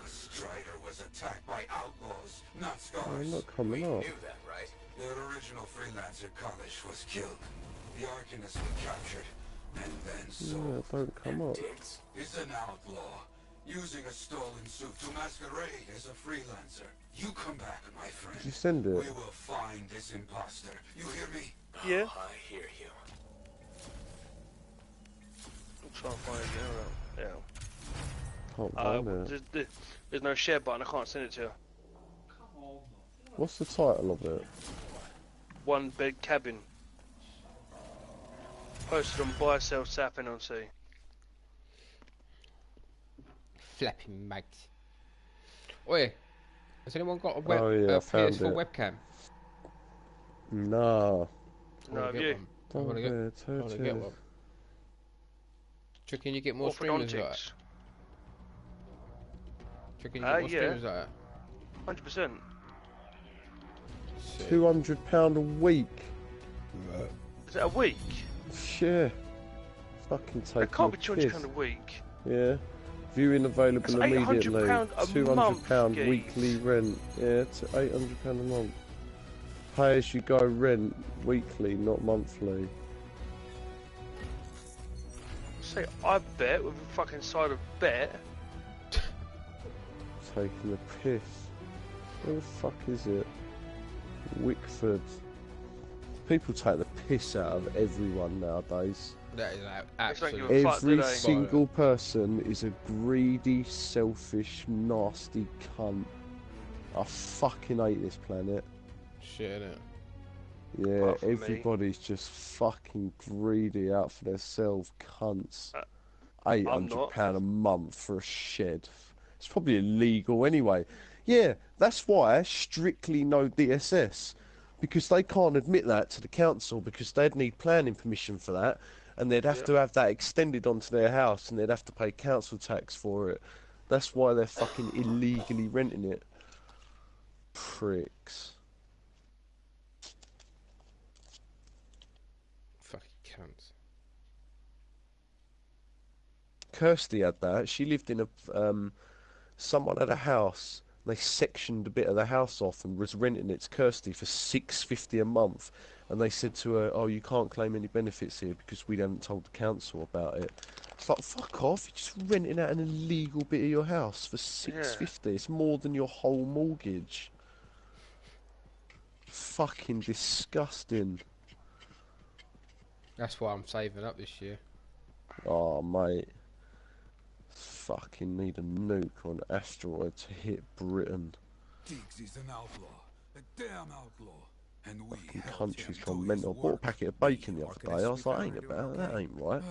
The Strider was attacked by outlaws, not I'm scars. not coming You up. knew that, right? Their original freelancer, Kalish, was killed. The Arcanist was captured, and then Yeah, sold. don't come up. Diggs? He's an outlaw, using a stolen suit to masquerade as a freelancer. You come back, my friend. Did you send We it? will find this imposter. You hear me? Yeah. Oh, I hear you. I'm trying to find it. Yeah. Can't find it. There's no share button. I can't send it to you. What's the title of it? One bed cabin. Posted on buy, sell, sapping on sea. Flapping mags. Oi, has anyone got a Oh, yeah, I found PS4 it. webcam? Nah. No, wanna have get you? one. I Don't wanna get I wanna get touches. one. Do you reckon you get more streamers like that? Orthodontics. Do you reckon you get more Yeah. streamers like that? 100%. Shit. £200 a week. Is it a week? Yeah. Fucking That taking can't the be £200 piss. a week. Yeah. Viewing available That's immediately. £800 a £200 month, weekly rent. Yeah, it's £800 a month. Pay as you go rent weekly, not monthly. Say, I bet with a fucking side of bet. Taking the piss. Where the fuck is it? Wickford. People take the piss out of everyone nowadays. That is don't absolute. give a fuck, do Every they? single person is a greedy, selfish, nasty cunt. I fucking hate this planet. Shit, innit? Yeah, Apart from me. everybody's just fucking greedy out for themselves, cunts. I'm £800 not. a month for a shed. It's probably illegal anyway. Yeah, that's why strictly no DSS. Because they can't admit that to the council because they'd need planning permission for that. And they'd have to have that extended onto their house and they'd have to pay council tax for it. That's why they're fucking illegally renting it. Pricks. Fucking cunts. Kirsty had that. She lived in a someone had a house. They sectioned a bit of the house off and was renting it to Kirsty for $6.50 a month. And they said to her, "Oh, you can't claim any benefits here because we hadn't told the council about it." It's like, fuck off! You're just renting out an illegal bit of your house for $6.50. It's more than your whole mortgage. Fucking disgusting. That's why I'm saving up this year. Oh, mate. Fucking need a nuke or an asteroid to hit Britain. Diggs is an outlaw, a damn outlaw. And we Fucking helped country's him gone do his mental. I bought a work. packet of bacon the other day. I was like, ain't about that ain't right.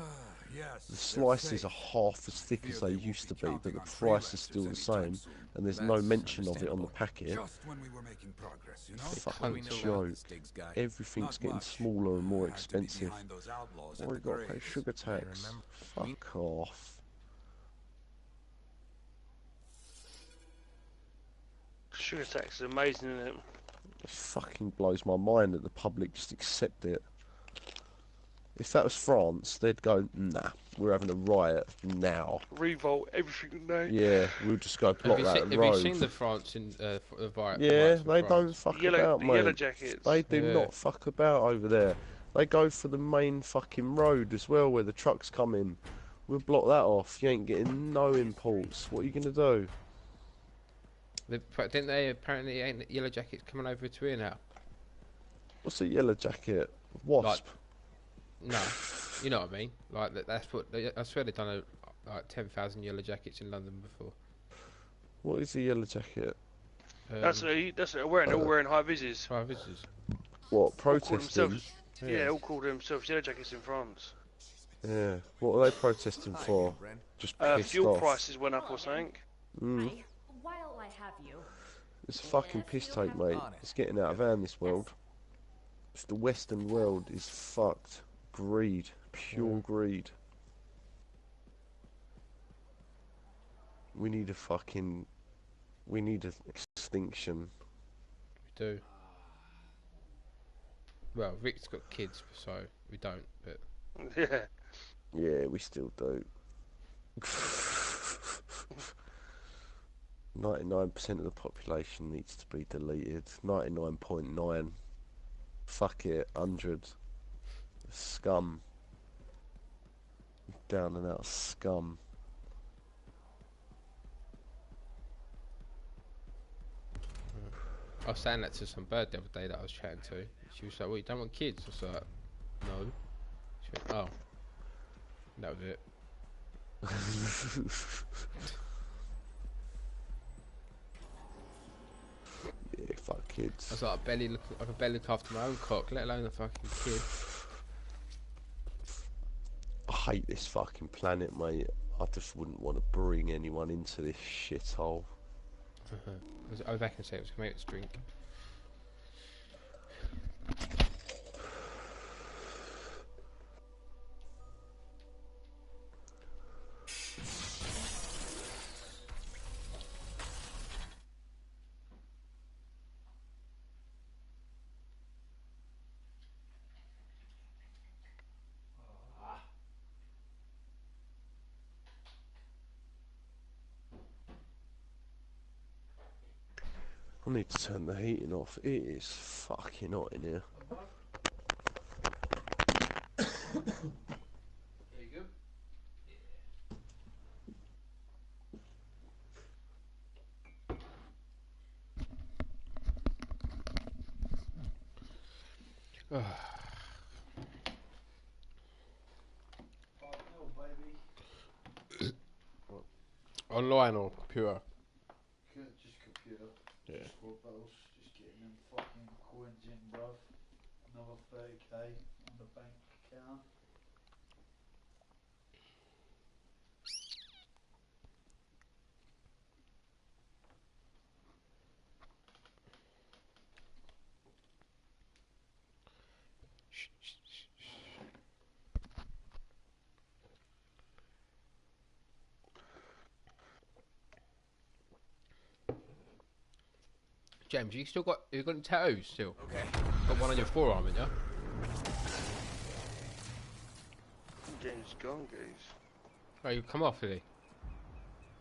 Yes, The slices are half as thick as they used to be, but the price is still the same, and there's no That's mention of it on the packet. just when we were making progress, you know? Fucking Cunt joke. Diggs guy. Everything's Not getting much. smaller and more Had to be expensive. behind those outlaws at Why we the gotta pay graves. sugar tax? remember. Fuck off. Sugar tax is amazing, isn't it? It fucking blows my mind that the public just accept it. If that was France, they'd go, nah, we're having a riot now. Revolt, everything they Yeah, we'll just go block that Have you road. seen the France in the riot? Yeah, riots in they France? don't fuck Yellow, about, the mate. yellow jackets. They do Yeah. not fuck about over there. They go for the main fucking road as well, where the trucks come in. We'll block that off. You ain't getting no imports. What are you gonna do? Didn't they apparently ain't Yellow Jackets coming over to here now? What's a yellow jacket? Wasp. No, you know what I mean. Like that's what I swear they've done like 10,000 Yellow Jackets in London before. What is a yellow jacket? That's what they're wearing. They're all wearing high vises. Private visitors. What, All call protesting? themselves, yeah, all call themselves Yellow Jackets in France. Yeah. What are they protesting for? Just pissed Fuel off. prices went up or something. Hi, while I have you, It's a fucking piss take, mate. It's getting out of hand, this world. It's the Western world is fucked. Greed. Pure greed. We need an extinction. We do. Well, Rick's got kids, so we don't. But Yeah. Yeah, we still do. 99% of the population needs to be deleted. 99.9. Fuck it. 100. Scum. Down and out scum. I was saying that to some bird the other day that I was chatting to. She was like, "Well, you don't want kids?" I was like, "No." She went, "Oh." And that was it. Yeah, fuck kids. I was like, I could barely look after my own cock, let alone a fucking kid. I hate this fucking planet, mate. I just wouldn't want to bring anyone into this shithole. I was back and say it was Kamata's drink. I need to turn the heating off. It is fucking hot in here. There you go. Online or computer? Just computer. Yeah. Squad battles. Just getting them fucking coins in, bruv. Another 30k on the bank account. James, you got any tattoos still? Okay. Got one on your forearm, haven't you? James gone, guys. Oh, you come off, did he?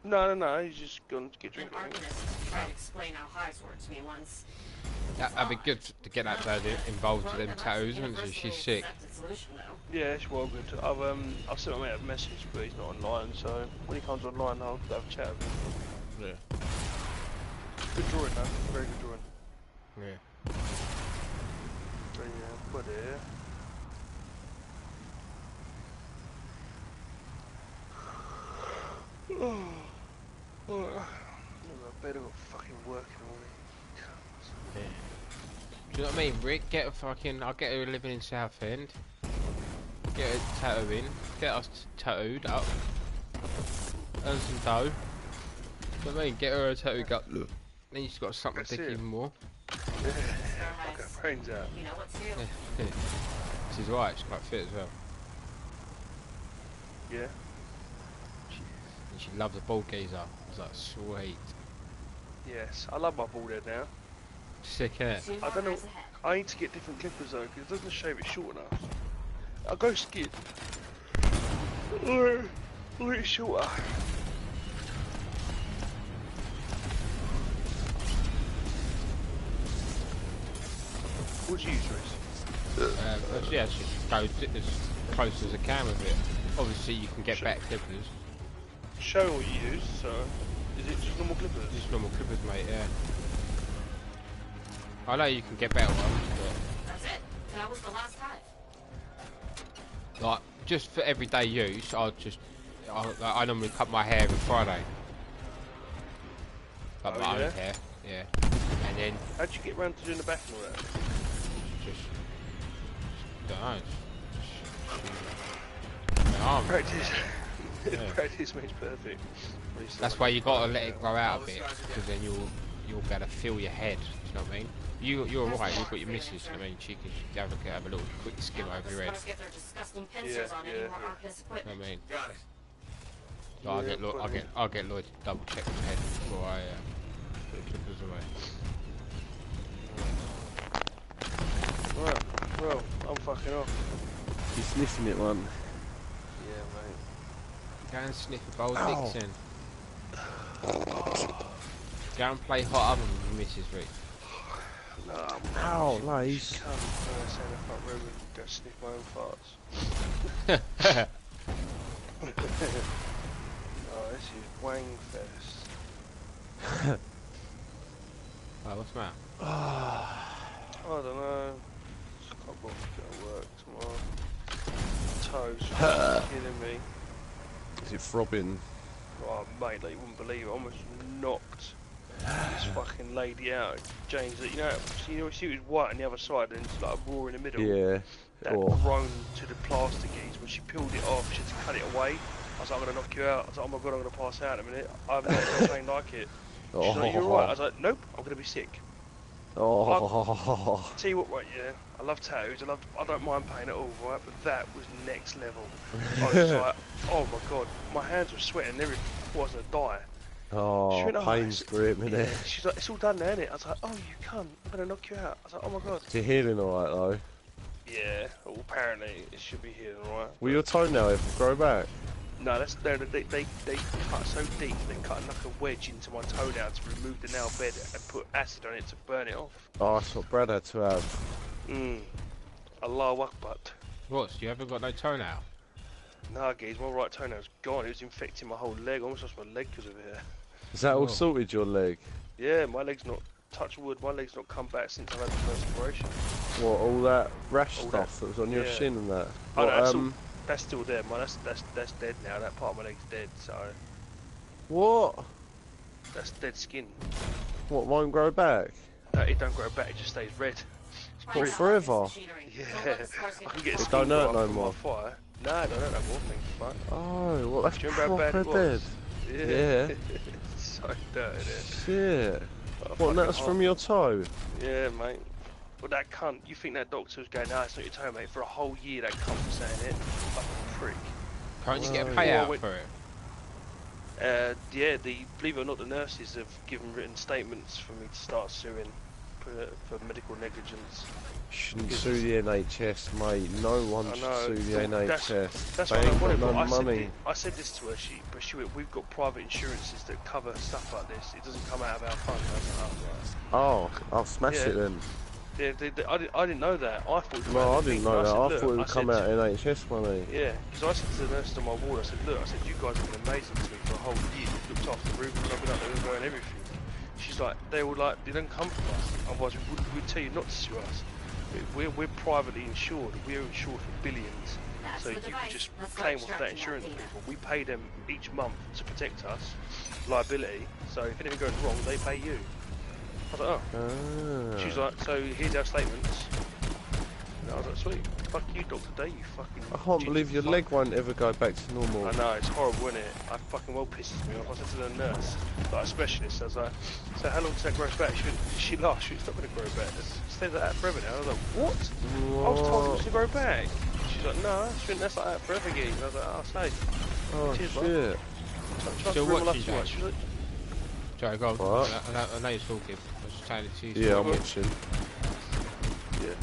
No, he's just gone to get drink. An arcanist tried to explain how highs work to me once. That'd be good to get that bird involved with them tattoos, wouldn't she? She's sick. Yeah, it's well good. I've sent my mate a message, but he's not online. So when he comes online, I'll have a chat with him. Yeah. Good drawing, though. Very good drawing. Yeah. So yeah, put it. I better go fucking work in the morning. Yeah. Do you know what I mean, Rick? I'll get her living in Southend. Get her tattooing. Get us tattooed up. Earn some dough. Do you know what I mean? Get her a tattoo gut. Then she's got to suck my dick even more. Yeah, fuck her brains out. You know what to do. Yeah. She's right, she's quite fit as well. Yeah. And she loves a bald geezer. I was like, sweet. Yes, I love my bald head now. Sick, innit? I don't know. I need to get different clippers though, because it doesn't shave it short enough. I'll go skid. Or it's shorter. What do you use, Reese? Yeah, just go as close as I can with it. Obviously, you can get better clippers. Show what you use, so is it just normal clippers? Just normal clippers, mate, yeah. I know you can get better ones, That's it. That was the last time. but like just for everyday use, I normally cut my hair every Friday. Cut my own hair, yeah. And then How'd you get round to doing the back and all that? just don't know. My arm. Practice. Yeah. Practice makes perfect. That's why you gotta let it grow out a bit, because then you'll be able to feel your head. Do you know what I mean? You're alright. You've got your missus. I mean, she can have a little quick skim over your head. Get their disgusting pincers on any more obvious You know equipment. what I mean? Got it. So I'll get Lloyd to double check my head before I put the clippers away. Right, well, I'm fucking off. You're sniffing it, man. Yeah, mate. Go and sniff a bowl of Dixon. Go and play hot oven with your missus, Rick. No, Ow, Lace. Come on, I said I can't remember. Go sniff my own farts. Oh, this is Wang Fest. What's the matter? I don't know. Just can't bother to go to work tomorrow. Toes killing me. Is it throbbing? Oh, mate, like, you wouldn't believe it. I almost knocked this fucking lady out. James, you know, she was white on the other side and it's like raw in the middle. Yeah. That grown to the plastic ease. When she peeled it off, she had to cut it away. I was like, I'm going to knock you out. I was like, oh my god, I'm going to pass out in a minute. I haven't had anything like it. She's like, you're right. I was like, nope, I'm going to be sick. Oh. Tell you what, right, yeah, I love tattoos. I don't mind pain at all, right? But that was next level. I was like, oh my god, my hands were sweating and everything. I was going to die. Oh, She went, pain's grim, isn't it? She's like, it's all done now, innit? I was like, oh, you cunt, I'm going to knock you out. I was like, oh my god. Is it healing alright though? Yeah, well, apparently it should be healing alright. Will your toenail ever grow back? No, they cut so deep, they cut like a wedge into my toenail to remove the nail bed and put acid on it to burn it off. Oh, that's what Brad had to have. Allahu Akbar. What? So you haven't got no toenail? Nah, guys, my right toenail's gone. It was infecting my whole leg. I almost lost my leg because of it. Is that all sorted, your leg? Yeah, my leg's not, touch wood, my leg's not come back since I had the first operation. What, all that rash All stuff that was on your shin and that? Oh, What, no, that's still there, man. That's dead now. That part of my leg's dead, so what? that's dead skin. What, won't grow back? It don't grow back, it just stays red. What, forever? Yeah, I can get It skin don't hurt growth no from more? my fire. No, I don't hurt no more, thank you, mate. Oh, well, that's Do you remember how bad proper it dead. was? Yeah. It's so dirty, innit? Shit. But I What, fucking that's from your toe? Yeah, mate. Well, that cunt, you think that doctor was going, no, it's not your toe, mate. For a whole year, that cunt was saying it. Fucking prick. Can't you get a Right. payout for it? Yeah, believe it or not, the nurses have given written statements for me to start suing for medical negligence. Shouldn't sue the NHS, mate. No one I should know. sue the NHS. That's They what I ain't wanted, got but no money. I said this to her, but she went, we've got private insurances that cover stuff like this. It doesn't come out of our fund. I was like, oh, Oh, I'll smash Yeah. it then. right. Yeah, I didn't know that. I thought. No, I didn't know that. I thought it would I come said, out NHS money. Yeah, because I said to the nurse on my ward, I said, look, I said, you guys have been amazing to me for a whole year. You've looked after the room, and I've been up there with her and everything. She's like, they were like, they don't come from us. Otherwise, we'd tell you not to sue us. We're privately insured. We're insured for billions. So you can just claim off that insurance people. We pay them each month to protect us, liability. So if anything goes wrong, they pay you. I was like, oh. She's like, so here's our statements. And I was like, sweet. Fuck you, Dr. Day, you fucking... I can't ginger believe your fuck. leg won't ever go back to normal. I know, it's horrible, isn't it? I fucking well pisses me off. I said to the nurse, like a specialist, I was like, so how long does that grow back? She laughed, it's not going to grow back. It stays like that forever now. I was like, what? I was told it was to grow back. She's like, no, that's like that forever, again. I was like, oh, say. Oh, Cheers, shit. bro. Still watching, James? She was like, Sorry, go on. What? I know you're talking. I was just telling it to you. Yeah, I'm watching. yeah.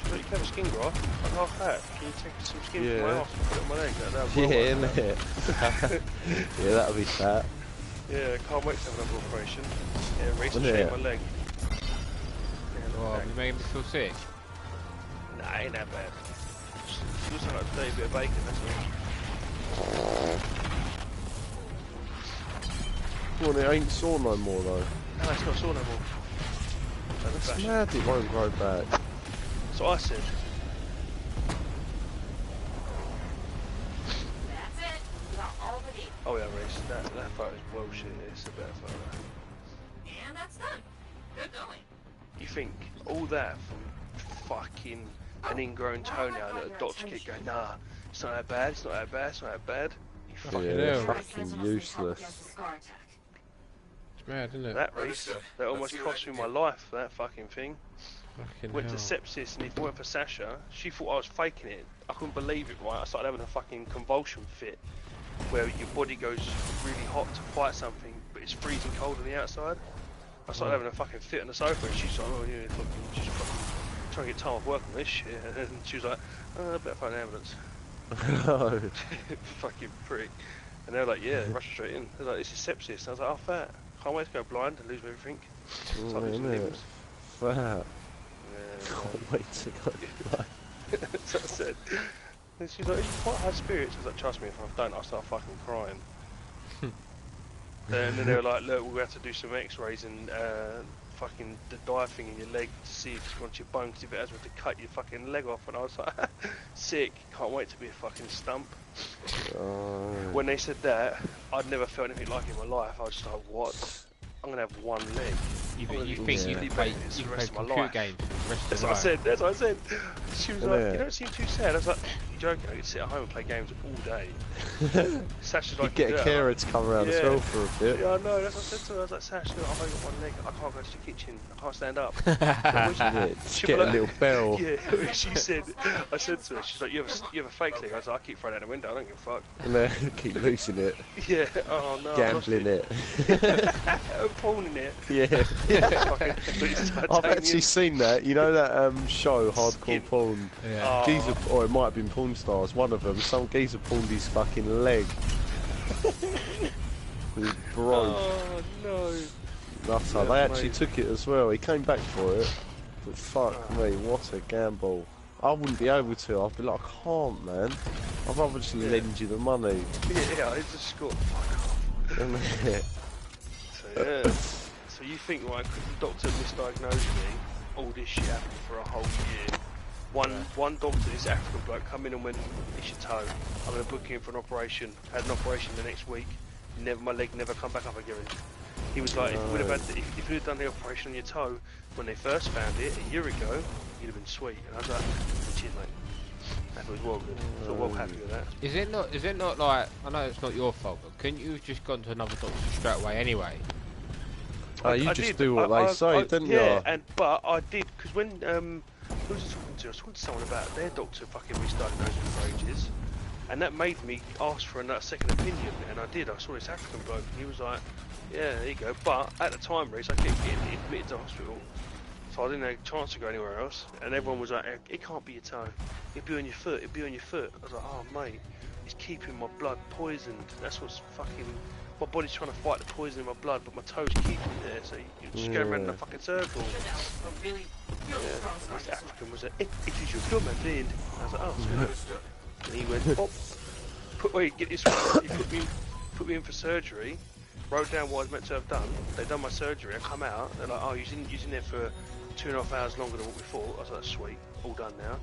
She's like, you can have a skin graft. I'm half that. Can you take some skin from my Yeah. arse and put it on my leg? That would Yeah, well work. innit? Yeah, that'll be fat. Yeah, can't wait to have another operation. Yeah, Reece, Wouldn't shave it? my leg. Oh, you making me feel sick? Nah, ain't that bad. It looks like a dirty bit of bacon, that's all. Well, it ain't sore no more though. No, it's not sore no more. That's mad, it won't grow back. That's what I said. That's it. You got all the data. Oh yeah, Reese, that photo's bullshit. It's a better photo. And that's done. Good going. You think all that from fucking an ingrown toenail that a doctor keep going, nah, it's not that bad, it's not that bad, it's not that bad. You fucking Yeah, hell. fucking useless. It's mad, isn't it? that Reese, that almost cost me my life, that fucking thing. Fucking Went to hell. sepsis and he went for Sasha. She thought I was faking it. I couldn't believe it, right? I started having a fucking convulsion fit where your body goes really hot to fight something, but it's freezing cold on the outside. I started having a fucking fit on the sofa and she's like, oh yeah, fucking, just fucking trying to get time off work on this shit. And she was like, oh, better phone an ambulance. No. Fucking prick. And they were like, yeah, rush straight in. They're like, this is sepsis. And I was like, oh, fat. Can't wait to go blind and lose everything. Start losing Innit? limbs. Fat. Yeah, Can't wait to go blind. that's what I said. And she's like, you quite high spirits. I was like, trust me, if I don't, I'll start fucking crying. And then they were like, look, we'll have to do some x-rays and fucking the dye thing in your leg to see if it's gone to your bone, because if it has, we have to cut your fucking leg off. And I was like, sick, can't wait to be a fucking stump. Oh. When they said that, I'd never felt anything like it in my life. I was just like, what? I'm going to have one leg. You I'm gonna think be you really can play, bad for you the can rest play of my computer life. games for the rest of That's your what I life. said, that's what I said. She was like, Yeah. you don't seem too sad. I was like, you're joking, I could sit at home and play games all day. Sasha's You like, get a yeah. carer to come around as Yeah. well for a bit. Yeah, I know, that's what I said to her. I was like, Sash, look, I've only got one leg, I can't go to the kitchen, I can't stand up. Yeah, just She'll get be a like- little bell. Yeah, she said, I said to her, she's like, you have a fake leg? I was like, I keep throwing it out the window, I don't give a fuck. And then keep losing it, Yeah, oh no. gambling it. I'm pawning it. Yeah. Fucking it's I've titanium. actually seen that. You know that show, Hardcore Skin. Porn? Yeah. Oh. Geezer, or it might have been Porn Stars, one of them. Some geezer pawned his fucking leg. It was broke. Oh no. Nutter. Yeah, They actually mate. took it as well. He came back for it. But fuck me, what a gamble. I wouldn't be able to. I'd be like, I can't, man. I'd rather just lend you the money. Yeah, I just got fuck off. So yeah. So you think, right, because the doctor misdiagnosed me, all this shit happened for a whole year. One doctor, this African bloke, come in and went, it's your toe. I'm going to book you in for an operation. Had an operation the next week. My leg never come back up again. He was like, if you'd have done the operation on your toe when they first found it a year ago, you'd have been sweet. And I was like, cheers, mate. That was well good. So well happy with that. Is it not like, I know it's not your fault, but couldn't you have just gone to another doctor straight away anyway? Oh, you I just did. do what they say, didn't yeah, you? but I did, because when, who was I talking to? I was talking to someone about their doctor fucking misdiagnosed me for ages, and that made me ask for a second opinion, and I did. I saw this African bloke, and he was like, yeah, there you go. But at the time, Reece, I kept getting admitted to hospital, so I didn't have a chance to go anywhere else, and everyone was like, it can't be your toe, it'd be on your foot, it'd be on your foot. I was like, oh mate, it's keeping my blood poisoned, that's what's fucking... My body's trying to fight the poison in my blood, but my toes keep it there, so you just go around in a fucking circle. A really, really strong This scar. African was like, it is your gum, my friend. I was like, oh, good. And he went, oh, wait, get this one. He put me in for surgery, wrote down what I was meant to have done. They'd done my surgery, I come out, they're like, oh, you're in there for 2.5 hours longer than what we thought. I was like, sweet, all done now.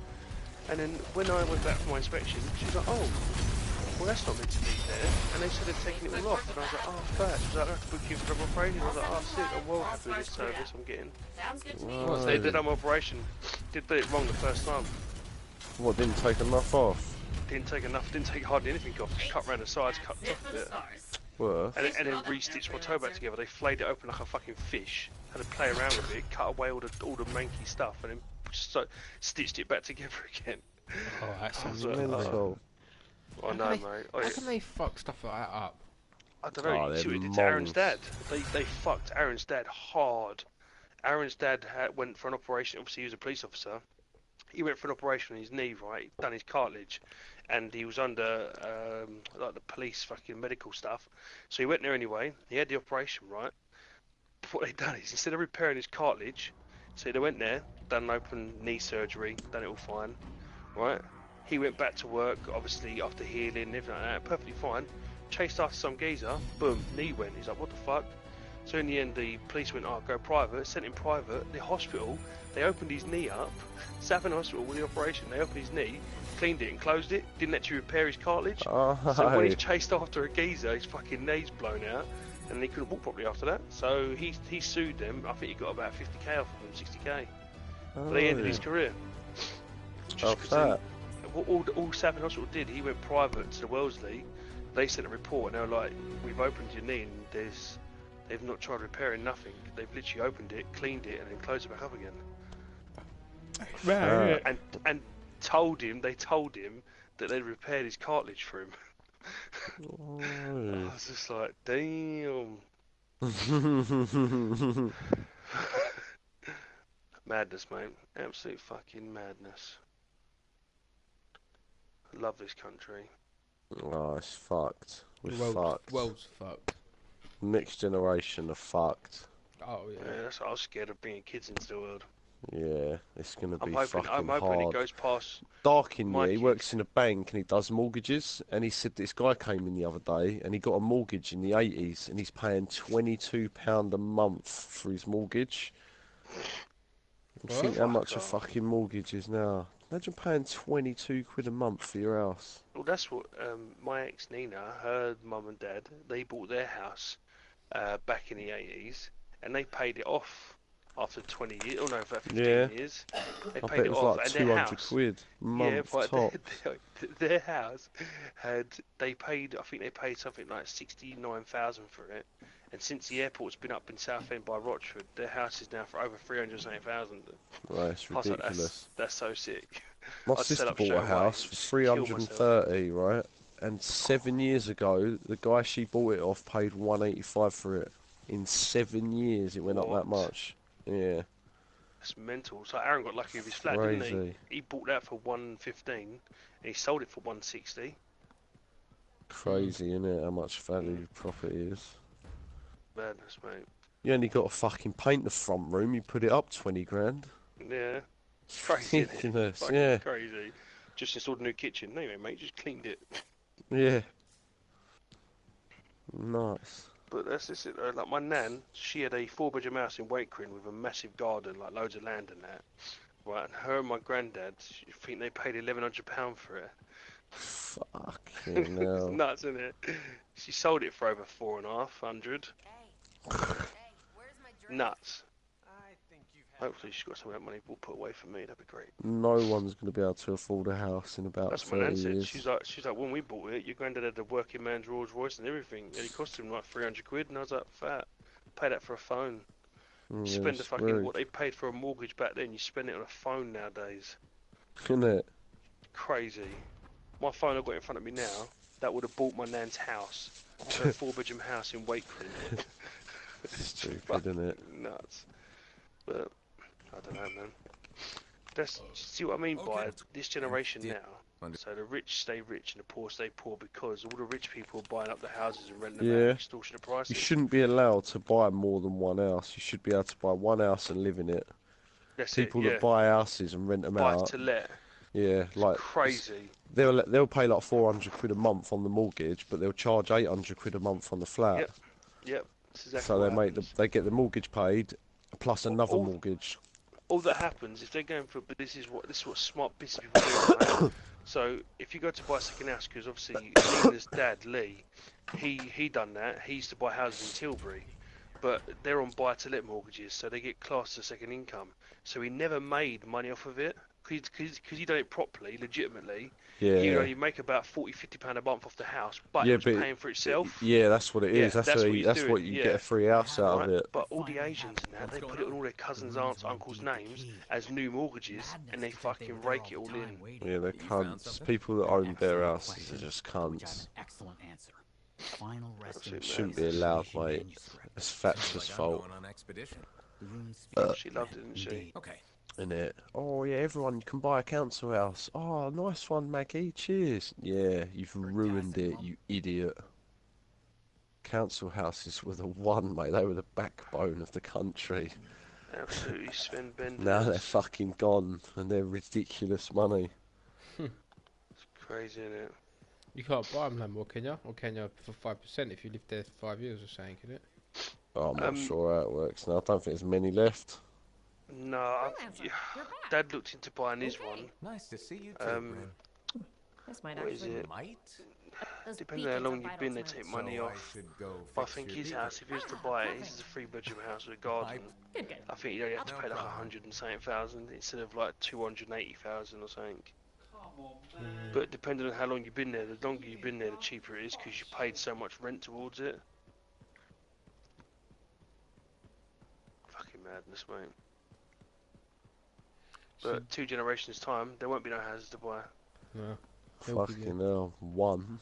And then when I went back for my inspection, she was like, oh, well, that's not meant to be there. And they said they'd taken it all off. And I was like, oh, fair. She was like, I have to book you for another operation. I was like, oh, sick. I'm well happy with this service I'm getting. Sounds good to me. Wow. So they did my operation. Did it wrong the first time. What, didn't take enough off? Didn't take enough. Didn't take hardly anything off. Just cut around the sides, cut the Zip top for of the it. scars. Worth? And then re-stitched my toe back together. They flayed it open like a fucking fish. Had to play around with it, cut away all the manky stuff, and then stitched it back together again. Oh, that sounds like, Mental. I know, mate. How can they fuck stuff like that up? I don't know. Oh, You see they're what it did to Aaron's mongs. dad? They fucked Aaron's dad hard. Aaron's dad went for an operation. Obviously, he was a police officer. He went for an operation on his knee, right? He'd done his cartilage, and he was under like the police fucking medical stuff. So he went there anyway. He had the operation, right? But what they'd done is, instead of repairing his cartilage, So they went there, done an open knee surgery, done it all fine, right? He went back to work, obviously after healing and everything like that, perfectly fine. Chased after some geezer, boom, knee went. He's like, what the fuck? So in the end, the police went, oh, go private, sent him private. The hospital, they opened his knee up, Savin Hospital with the operation, they opened his knee, cleaned it and closed it, didn't actually repair his cartilage. Oh, So when he's chased after a geezer, his fucking knee's blown out, and he couldn't walk properly after that. So he sued them. I think he got about 50k off of them, 60k. But they ended his career. Oh, fat. All Savin Hospital did, he went private to the Wellesley. They sent a report, and they were like, we've opened your knee, and they've not tried repairing nothing. They've literally opened it, cleaned it, and then closed it back up again. And they told him that they'd repaired his cartilage for him. I was just like, damn. Madness, mate. Absolute fucking madness. I love this country. Oh, it's fucked. We're The fucked. world's fucked. Next generation are fucked. Oh yeah. Yeah, that's what I was scared of bringing kids into the world. Yeah, it's gonna be I'm fucking hoping it hard. goes past. Darkin, my yeah, he kids. works in a bank and he does mortgages. And he said this guy came in the other day and he got a mortgage in the 80s and he's paying £22 a month for his mortgage. Think how much a fucking mortgage is now. Imagine paying 22 quid a month for your house. Well, that's what my ex Nina, her mum and dad, they bought their house back in the 80s, and they paid it off after 20 years. Oh no, for 15 Yeah. years. They I paid bet it it was off, like and 200 their house. quid a month but top. their house they paid. I think they paid something like 69,000 for it. And since the airport's been up in Southend by Rochford, their house is now for over 380,000. Right, it's I was like, ridiculous. that's so sick. My I'd set sister up bought straight a away, house for just kill myself. 330, right? And 7 years ago, the guy she bought it off paid 185 for it. In 7 years, it went up that What? much. Yeah, That's mental. So Aaron got lucky with his flat, didn't he? crazy. He bought that for 115, and he sold it for 160. Crazy, innit? How much value property is. Madness, mate. You only got to fucking paint the front room, you put it up 20 grand. Yeah, it's crazy. Isn't it? Ridiculous, Fucking yeah. crazy. Just installed a new kitchen. Anyway, mate, just cleaned it. Yeah. Nice. But that's just it. Like my nan, she had a 4-bedroom house in Wakering with a massive garden, like loads of land and that. Right, and her and my granddad, I think they paid £1,100 for it. Fucking It's hell. nuts, isn't it? She sold it for over 450. Hey, where's my drink? Nuts. I think you've had Hopefully she's got some of that money we'll put away for me. That'd be great. No one's going to be able to afford a house in about That's what my 30 nan said. years. She's like, when we bought it, your granddad had a working man's Rolls Royce and everything. And it cost him like 300 quid, and I was like, fat. Pay that for a phone. You Yeah, spend the it's fucking rude. what they paid for a mortgage back then. You spend it on a phone nowadays. Innit? Crazy. My phone I've got in front of me now, that would have bought my nan's house. Her 4-bedroom house in Wakering. Stupid, innit? Nuts. But I don't know, man. That's see what I mean by this generation now. So the rich stay rich and the poor stay poor because all the rich people are buying up the houses and renting them out Yeah. at extortionate prices. You shouldn't be allowed to buy more than one house. You should be able to buy one house and live in it. That's People it, yeah. that buy houses and rent them Buy out. to let. Yeah, like Crazy. they'll pay like 400 quid a month on the mortgage, but they'll charge 800 quid a month on the flat. Yep. Yep. That's exactly So what they happens. they get the mortgage paid plus another all- mortgage. All that happens if they're going for, but this is what smart business people do. Right? So if you go to buy a second house, because obviously Nina's dad Lee, he done that. He used to buy houses in Tilbury, but they're on buy-to-let mortgages, so they get classed as second income. So he never made money off of it because he done it properly, legitimately. Yeah. He would only make about £40–50 a month off the house, but Yeah, it was but paying for itself. Yeah, that's what it Yeah, is. That's that's what what he's that's doing, what you yeah. get a free house out Right? of it. But all the Asians and that, they put it on all their cousins, aunts, uncles' names as new mortgages, and they fucking rake it all in. Yeah, they're cunts. People that own bare houses are just cunts. Excellent answer. Final resting Absolute Shouldn't be madness. allowed, mate. It's Thatcher's fault, going on expedition. She loved it, didn't she? Okay. innit? Oh yeah, everyone can buy a council house. Oh, nice one, Maggie. Cheers. Yeah, you've ruined it, you idiot. Council houses were the one, mate. They were the backbone of the country. Absolutely spend benders. Now they're fucking gone, and they're ridiculous money. It's crazy, isn't it? You can't buy them no more, can you? Or can you for 5% if you live there for 5 years or something, can it? Oh, I'm not sure how it works now. I don't think there's many left. No, Freelancer, you're back. Dad looked into buying his one. Nice to see you too, This might What is actually it? Might? Those Depending on how beacons are long you've vital been, to they my take mission. money So I off. should go But I fix think your his beacon. house, if he was to buy it, his is a 3-bedroom house with a garden. Good, good. I think you'd only have to No pay like problem. 100 and something thousand instead of like 280,000 or something. Come on, man. But depending on how long you've been there, the longer you've been there, the cheaper it is because you paid so much rent towards it. Fucking madness, mate. But 2 generations time, there won't be no houses to buy. No. They'll be Fucking hell. One.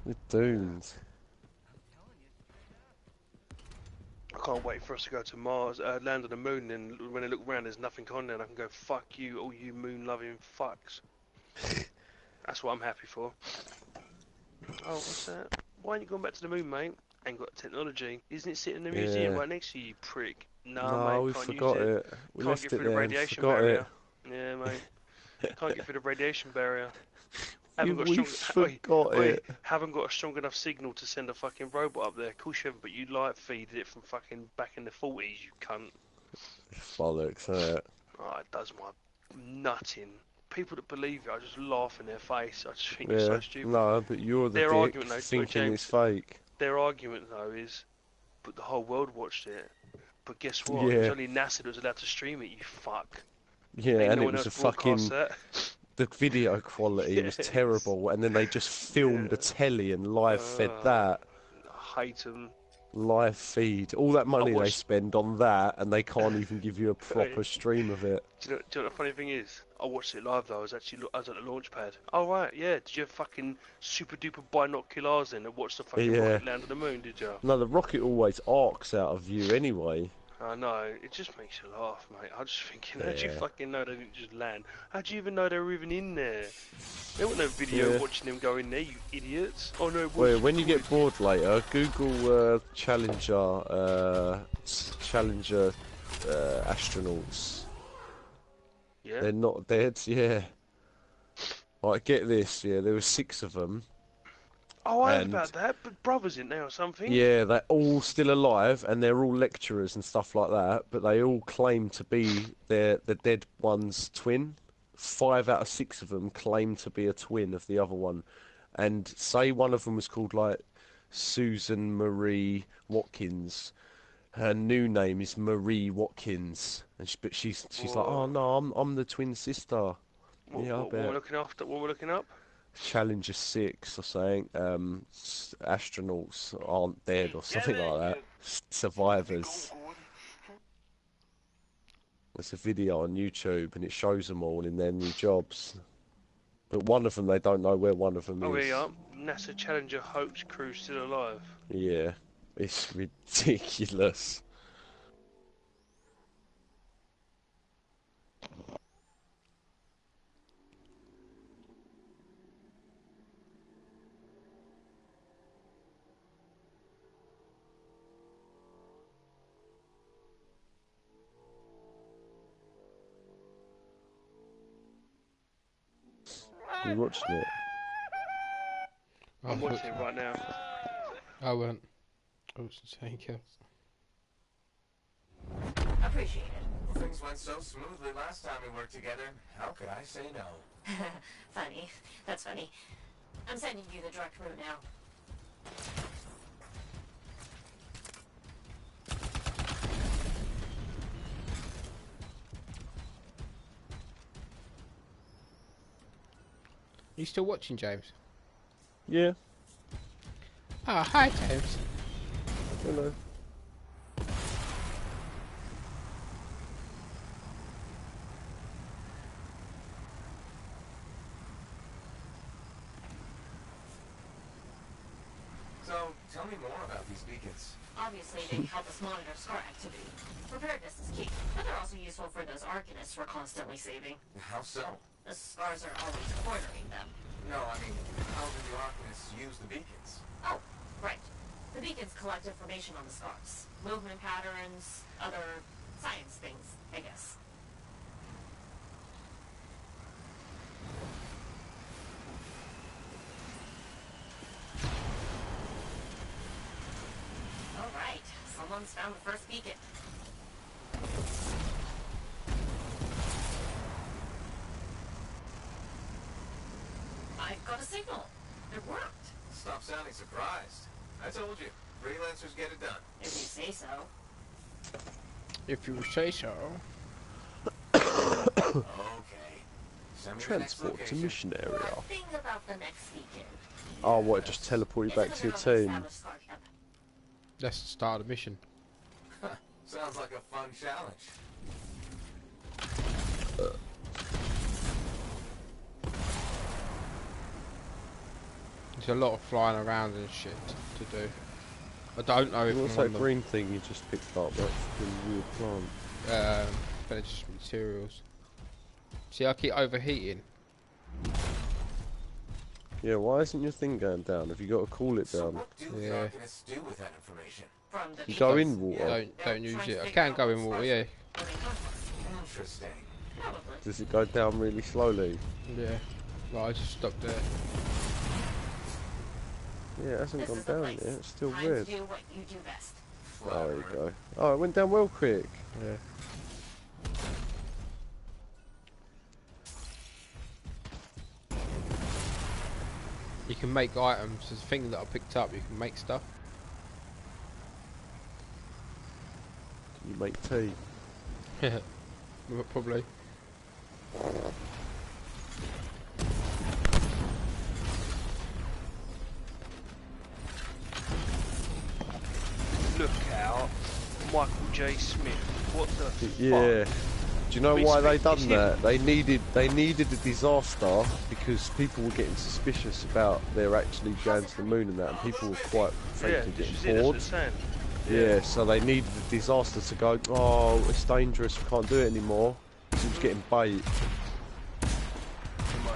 We're doomed. I can't wait for us to go to Mars, land on the moon, and when I look around, there's nothing on there, and I can go, fuck you, all you moon-loving fucks. That's what I'm happy for. Oh, what's that? Why ain't you going back to the moon, mate? Ain't got technology. Isn't it sitting in the museum Yeah. right next to you, prick? No, Nah, we mate, can't forgot use it. it. We Can't left get it through the there and radiation forgot barrier. it. Yeah, mate. Can't get through the radiation barrier. We forgot it. Haven't got a strong enough signal to send a fucking robot up there. Of course you haven't, but you light feeded it from fucking back in the 40s, you cunt. Bollocks, innit? Oh, it does my nutting. People that believe it, I just laugh in their face. I just think it's so Yeah. stupid. No, but you're the Their dick argument, though, thinking James, it's fake. Their argument, though, is, but the whole world watched it. But guess what? It was Yeah. only NASA that was allowed to stream it, you fuck. Yeah, Ain't and no it one was else a broadcast fucking... that. The video quality was Yes. terrible, and then they just filmed the telly and live fed that. I hate them. Live feed. All that money they watched- spend on that, and they can't even give you a proper stream of it. Do you know what the funny thing is? I watched it live though. I was at the launch pad. Oh right, yeah. Did you have fucking super duper binoculars in and watch the fucking Yeah. rocket land on the moon? Did you? No, the rocket always arcs out of view anyway. I know. It just makes you laugh, mate. I was just thinking, how'd you Yeah. fucking know they didn't just land? How'd you even know they were even in there? There was no video Yeah. watching them go in there, you idiots. Oh no. Well, when you get bored later, Google Challenger astronauts. Yeah. They're not dead, yeah. Right, get this, yeah, there were 6 of them. Oh, I heard and- about that. But brothers in there or something. Yeah, they're all still alive, and they're all lecturers and stuff like that, but they all claim to be the dead one's twin. 5 out of 6 of them claim to be a twin of the other one. And say one of them was called, like, Susan Marie Watkins. Her new name is Marie Watkins. But she's like, oh no, I'm the twin sister. Yeah, I What bet. we're looking after? What we're looking up? Challenger 6 or something. Astronauts aren't dead or something like that. Survivors. There's a video on YouTube and it shows them all in their new jobs. But one of them, they don't know where one of them Oh, is. here you are. NASA Challenger Hope's crew still alive. Yeah, it's ridiculous. You watching it? I'm watching it right now. I won't. I was saying else. Appreciate it. Things went so smoothly last time we worked together. How could I say no? Funny. That's funny. I'm sending you the direct route now. You still watching, James? Yeah. Ah, hi, James. Hello. So, tell me more about these beacons. Obviously, they help us monitor scar activity. Preparedness is key, but they're also useful for those arcanists we're constantly saving. How so? The scars are always cornering them. No, I mean, how do the Arcanists use the beacons? Oh, right. The beacons beacons collect information on the scars. Movement patterns, other science things, I guess. Alright, someone's found the first beacon. I've got a signal. It worked. Stop sounding surprised. I told you, freelancers get it done. If you say so. If you say so. Okay. Send me the next Transport to location. mission area. One thing about the next beacon. Oh, what? Just teleport you back to your team. That's the start of the mission. Sounds like a fun challenge. There's a lot of flying around and shit to do. I don't know if What's I'm that on the green thing you just picked up? That's the weird plant. but it's just materials. See, I keep overheating. Yeah, why isn't your thing going down? Have you got to cool it So down? what do the Yeah. Arcanists do with that information? From the You go beacons. in water. Don't use it. I can go in water, yeah. Interesting. Probably. Does it go down really slowly? Yeah. Right, I just stopped there. Yeah, it hasn't This gone is the down place. yet. It's still Time red. to do what you do best. Oh, there you go. Oh, it went down well quick. Yeah. You can make items. There's a thing that I picked up. You can make stuff. Can you make tea? Probably. Look out, Michael J. Smith. What the Yeah. fuck? Do you know It's why they it's done him. that? They needed a disaster because people were getting suspicious about their actually going to the moon and that, and people were quite Yeah, frankly this is getting it, bored. that's what I'm Yeah, so they needed a disaster to go, oh, it's dangerous, we can't do it anymore. Because it was getting bait. saying.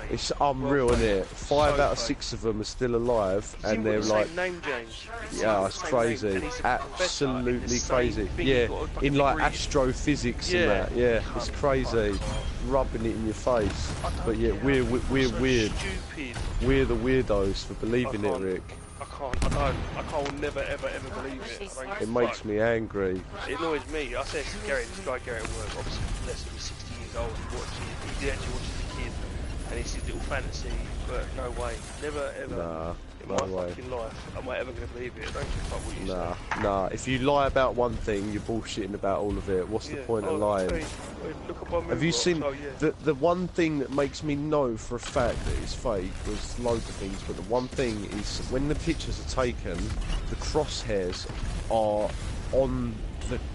It's unreal, Well, isn't it? 5 so out of fake. 6 of them are still alive, See, and we've they're got the like, same name, James. yeah, it's Same name, crazy. and he's a professor in the Absolutely same crazy. thing. Yeah, He's got a fucking in like degree. astrophysics Yeah. and that. Yeah, it's Fuck, crazy. fuck. Rubbing it in your face. I don't But yeah, get we're how people we're are so weird. Stupid. We're the weirdos for believing I it, can't- Rick. I can't never ever believe it. I don't It give a makes fuck. me angry. It annoys me. I said to Gary, this guy Gary at work, obviously less than 60 years old, he actually watches the kid, and it's his little fantasy, but no way. Never ever Nah, in no my way. fucking life am I ever going to believe it. I don't give a fuck what you Nah, say. nah. If you lie about one thing, you're bullshitting about all of it. What's the point of lying? Hey, look at my Have you moonrock, seen so, yeah. the one thing that makes me know for a fact that it's fake? There's loads of things, but the one thing is when the pictures are taken, the crosshairs are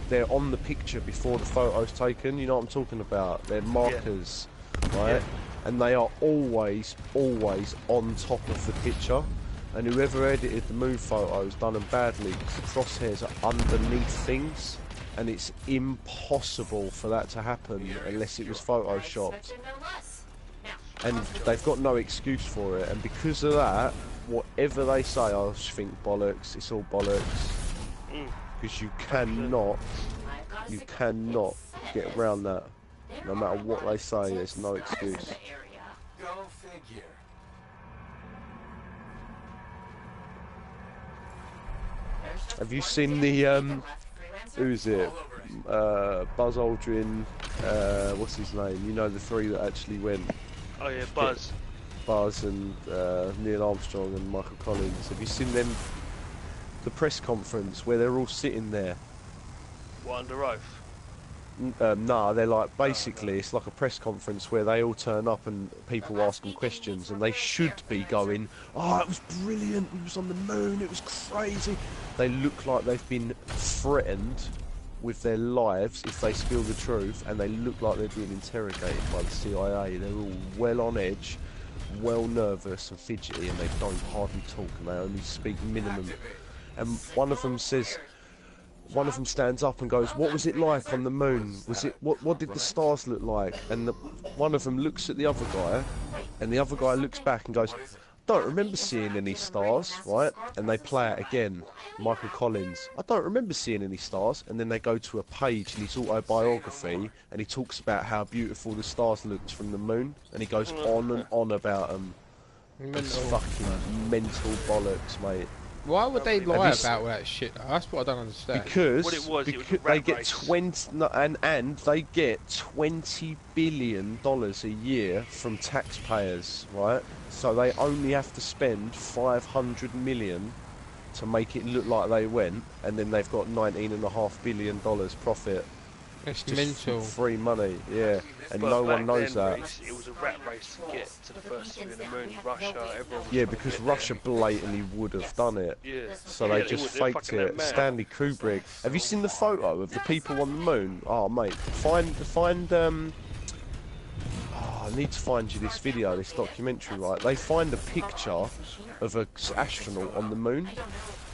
they're on the picture before the photo's taken. You know what I'm talking about? They're markers, right? Yeah. And they are always on top of the picture. And whoever edited the moon photos done them badly because the crosshairs are underneath things. And it's impossible for that to happen unless it was photoshopped. Expected no less. Now, And they've got no excuse for it. And because of that, whatever they say, I just think bollocks. It's all bollocks. Because you cannot I've got a You signal. cannot It get says around that. there No matter are what they say, lots of there's no stars in excuse. the area. Go figure. There's just Have you one seen damn the, beacon left, Freelancer. Who's it? All over it. Buzz Aldrin, what's his name? You know the three that actually went. Oh yeah, Buzz. Buzz and Neil Armstrong and Michael Collins. Have you seen them? The press conference where they're all sitting there. What, under oath? Nah, they're like basically it's like a press conference where they all turn up and people ask them questions and they should be going, "Oh, it was brilliant. We was on the moon. It was crazy." They look like they've been threatened with their lives if they spill the truth, and they look like they're being interrogated by the CIA. They're all well on edge, well nervous and fidgety, and they don't hardly talk, and they only speak minimum. And one of them stands up and goes, "What was it like on the moon? Was it what did the stars look like?" And one of them looks at the other guy, and the other guy looks back and goes, don't remember seeing any stars, right? And they play it again, Michael Collins. I don't remember seeing any stars. And then they go to a page in his autobiography, and he talks about how beautiful the stars looked from the moon, and he goes on and on about them. It's fucking mental bollocks, mate. Why would they lie about all that shit? That's what I don't understand. Because, What it was a they rat get race. 20 no, and they get $20 billion a year from taxpayers, right? So they only have to spend 500 million to make it look like they went, and then they've got $19.5 billion profit. It's Just mental. free money, yeah, and But no back one knows then, that. Reece, it was a rat race to get to the first two in the moon. Russia, everyone was Yeah, trying to because get Russia blatantly would have done it. there. Yeah. So Yeah, they they just would, they're faked fucking it. mad. Stanley Kubrick. Have you seen the photo of the people on the moon? Oh, mate, I need to find you this video, this documentary, right? They find a picture of an astronaut on the moon,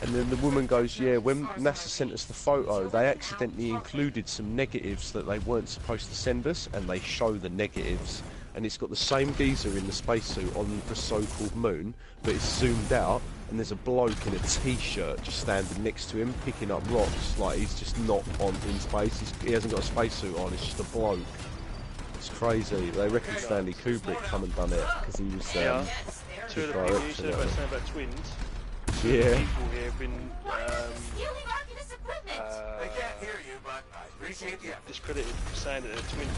and then the woman goes, yeah, when NASA sent us the photo, they accidentally included some negatives that they weren't supposed to send us, and they show the negatives. And it's got the same geezer in the spacesuit on the so-called moon, but it's zoomed out, and there's a bloke in a t-shirt just standing next to him, picking up rocks, like he's just not in space. He hasn't got a spacesuit on, it's just a bloke. It's crazy. They reckon Stanley Kubrick come and done it, because he was Yeah. Two chief of the people you director. said about twins. Yeah. People here have been Stealing Arcanist equipment! They can't hear you, but I appreciate the effort. discredited for saying that they're twins.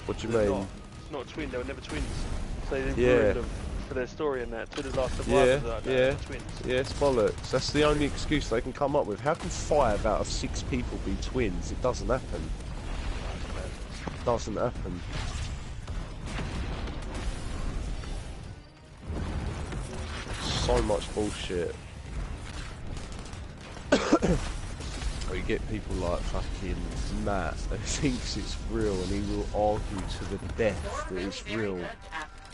What do you They're mean? not a twin, they were never twins. So they Yeah. ruined them for their story and that. To the last Yeah, survivors are yeah. twins. Yeah, it's bollocks. That's the only excuse they can come up with. How can 5 out of 6 people be twins? It doesn't happen. Doesn't happen. So much bullshit. Or you get people like fucking Matt who thinks it's real, and he will argue to the death that it's real,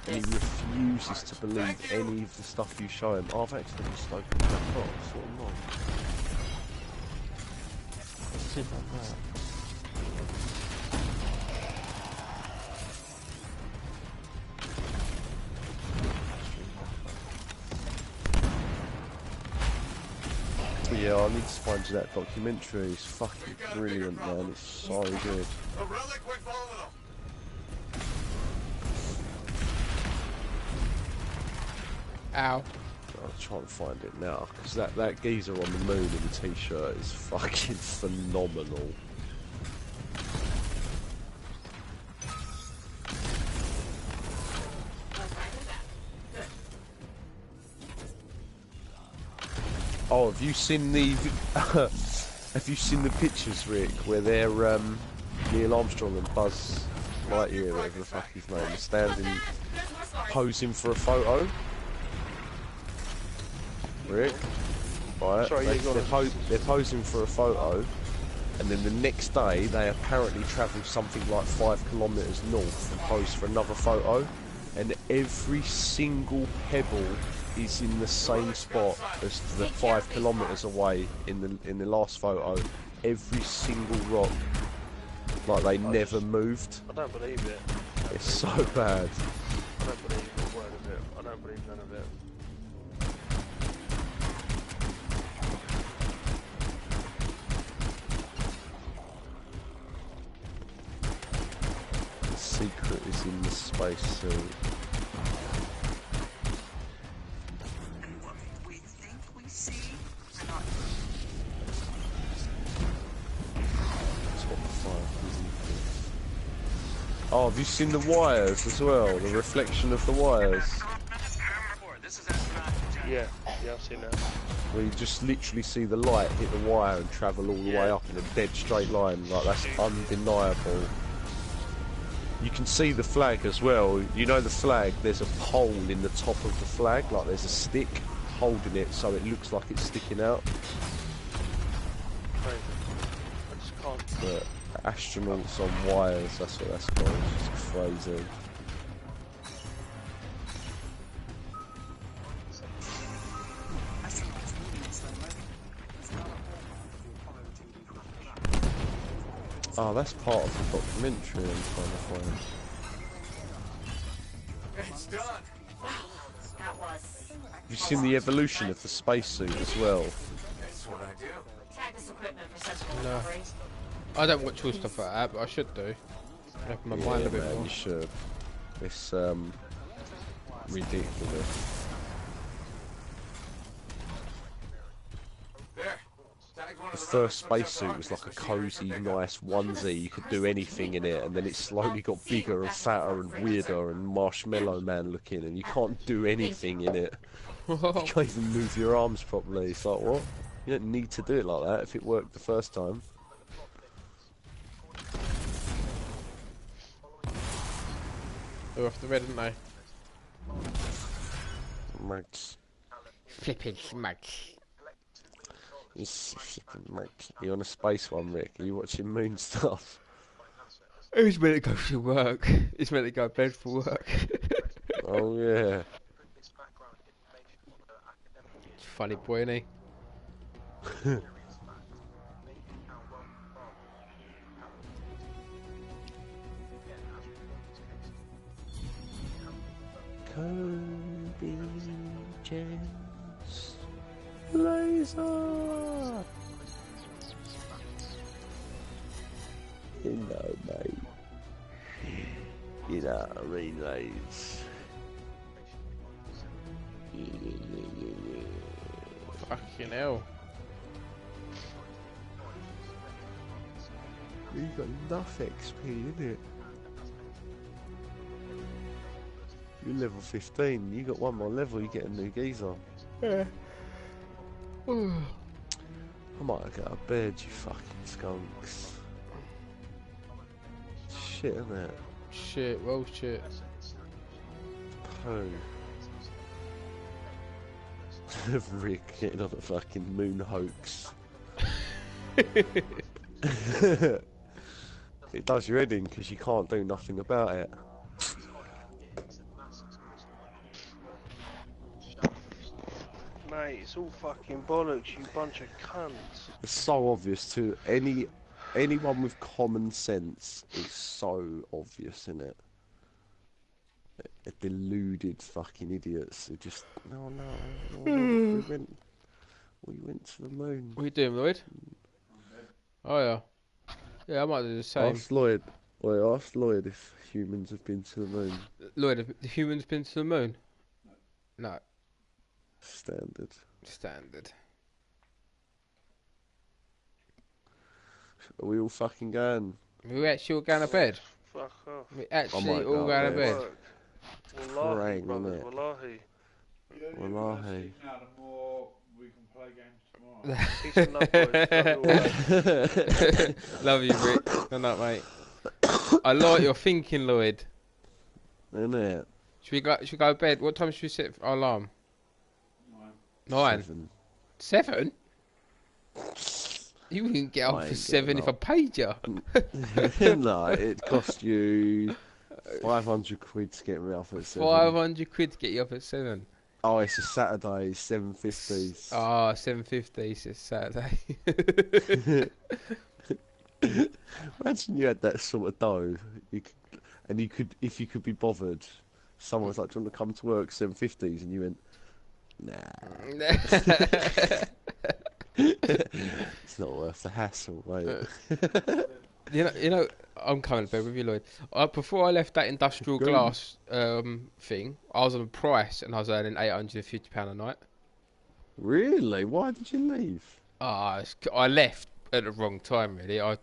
and he refuses to believe any of the stuff you show him. I've actually just opened that box, what am I? What's in that? But yeah, I need to find you that documentary. It's fucking brilliant, man. It's so good. A relic we're following them. Ow. I'll try and find it now, because that geezer on the moon in the t-shirt is fucking phenomenal. Oh, have you seen the have you seen the pictures, Rick, where they're Neil Armstrong and Buzz Lightyear, whatever the fuck his name is, standing posing for a photo? Rick, right? Sorry, yeah, go on. They're posing for a photo, and then the next day they apparently travel something like 5 kilometres north and pose for another photo, and every single pebble is in the same spot as the 5 kilometres away in the last photo. Every single rock, like they never moved. I don't believe it. It's so bad. I don't believe a word of it. I don't believe none of it. The secret is in the spacesuit. We think we see. Top 5 diseases. Oh, have you seen the wires as well? The reflection of the wires. Yeah, I've seen that. Where you just literally see the light hit the wire and travel all the way up in a dead straight line. Like, that's undeniable. You can see the flag as well. You know the flag, there's a pole in the top of the flag, like there's a stick holding it so it looks like it's sticking out. Crazy. I just can't. But astronauts on wires, that's what that's called. It's just crazy. Oh, that's part of the documentary I'm trying to find. It's done. you seen the evolution of the spacesuit as well? That's what I do. Tag this equipment for sensible No. recovery. I don't watch all stuff like that, but I should do. Open my mind a bit man, more. you should. It's ridiculous. There. Tagged one The of the first relics from spacesuit was like a Artemis security cozy, pickup. nice onesie. You could do anything in it, and then it slowly got bigger and fatter and weirder and Marshmallow Man looking, and you can't do anything in it. You can't even move your arms properly. It's like, what? You don't need to do it like that if it worked the first time. They're off the red, aren't they? Max. Flipping smacks. You on a space one, Rick? Are you watching Moon stuff? Who's meant to go to work? He's meant to go to bed for work. Oh yeah. Funny boy, isn't he? Kobe James Laser. You know, mate. You know what I mean, lads. Fucking hell. You got enough XP, innit? You're level 15, you got one more level, you get a new geezer. Yeah. I might go to bed, you fucking skunks. Shit, innit? Shit, well shit. Poo. Rick getting on a fucking moon hoax. It does your head in because you can't do nothing about it. Mate, it's all fucking bollocks, you bunch of cunts. It's so obvious to anyone with common sense. It's so obvious, isn't it? Deluded fucking idiots who just no. We went to the moon. What are you doing, Lloyd? Oh yeah. Yeah, I might do the same. Ask Lloyd. Well, ask Lloyd if humans have been to the moon. Lloyd, have the humans been to the moon? No. Standard. Standard. Are we all fucking going? We actually all going to bed. Fuck off. We actually might all go going to to bed. Work. Wallahi, Praying, brother, innit? wallahi. Wallahi. Now the more we can play games tomorrow. Peace and love, boys. Love you all. Love you, Rick. Good night, mate. I like your thinking, Lloyd. Innit? Should we go to bed? What time should we set our alarm? 9. 7? You wouldn't get up I for ain't 7 getting if I up. paid you. No, it cost you 500 quid to get me up at 7. 500 quid to get you up at 7. Oh, it's a Saturday, 7.50s. Ah, 7.50, it's Saturday. Imagine you had that sort of dough, you could, if you could be bothered. Someone was like, "Do you want to come to work 7.50s?" and you went, "Nah, it's not worth the hassle, mate." You know, I'm coming to bed with you, Lloyd. Before I left that industrial Go. glass thing, I was on a price and I was earning £850 a night. Really? Why did you leave? I left at the wrong time, really. I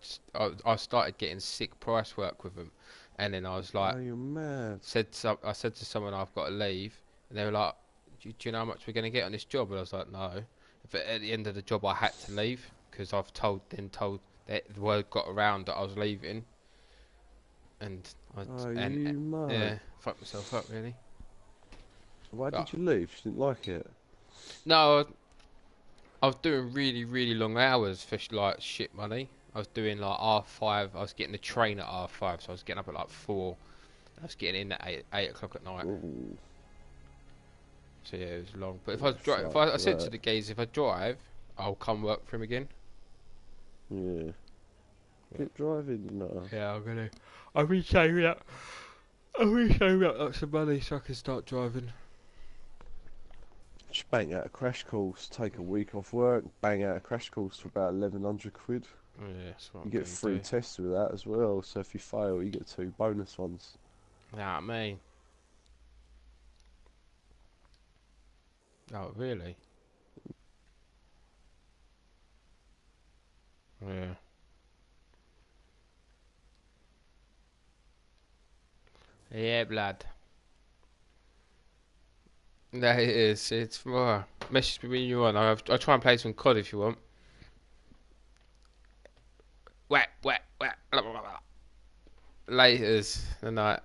started getting sick price work with them, and then I was like, Oh, you're mad. I said to someone, I've got to leave, and they were like, do you know how much we're going to get on this job? And I was like, no. But at the end of the job, I had to leave because I've told that the word got around that I was leaving, and You mad. yeah, fucked myself up really. Why But- did you leave? You didn't like it? No, I was doing really, really long hours for like shit money. I was doing like R5. I was getting the train at R5, so I was getting up at like 4. I was getting in at 8 o'clock at night. Ooh. So yeah, it was long. But if I drive, Fuck I said to that. the gays, if I drive, I'll come work for him again. Yeah. Keep driving, no. Yeah, I'm gonna. I'll be saving up. I'll be saving up lots of money so I can start driving. Just bang out a crash course, take a week off work, bang out a crash course for about 1100 quid. Yeah, that's what You I'm get gonna free do. tests with that as well, so if you fail, you get 2 bonus ones. Nah, me. Oh, really? Yeah. Yeah, blood. That it is. It's more. Message me when you want. I'll try and play some COD if you want. Whack, whack, whack. Blah, blah, blah, blah. Laters the night.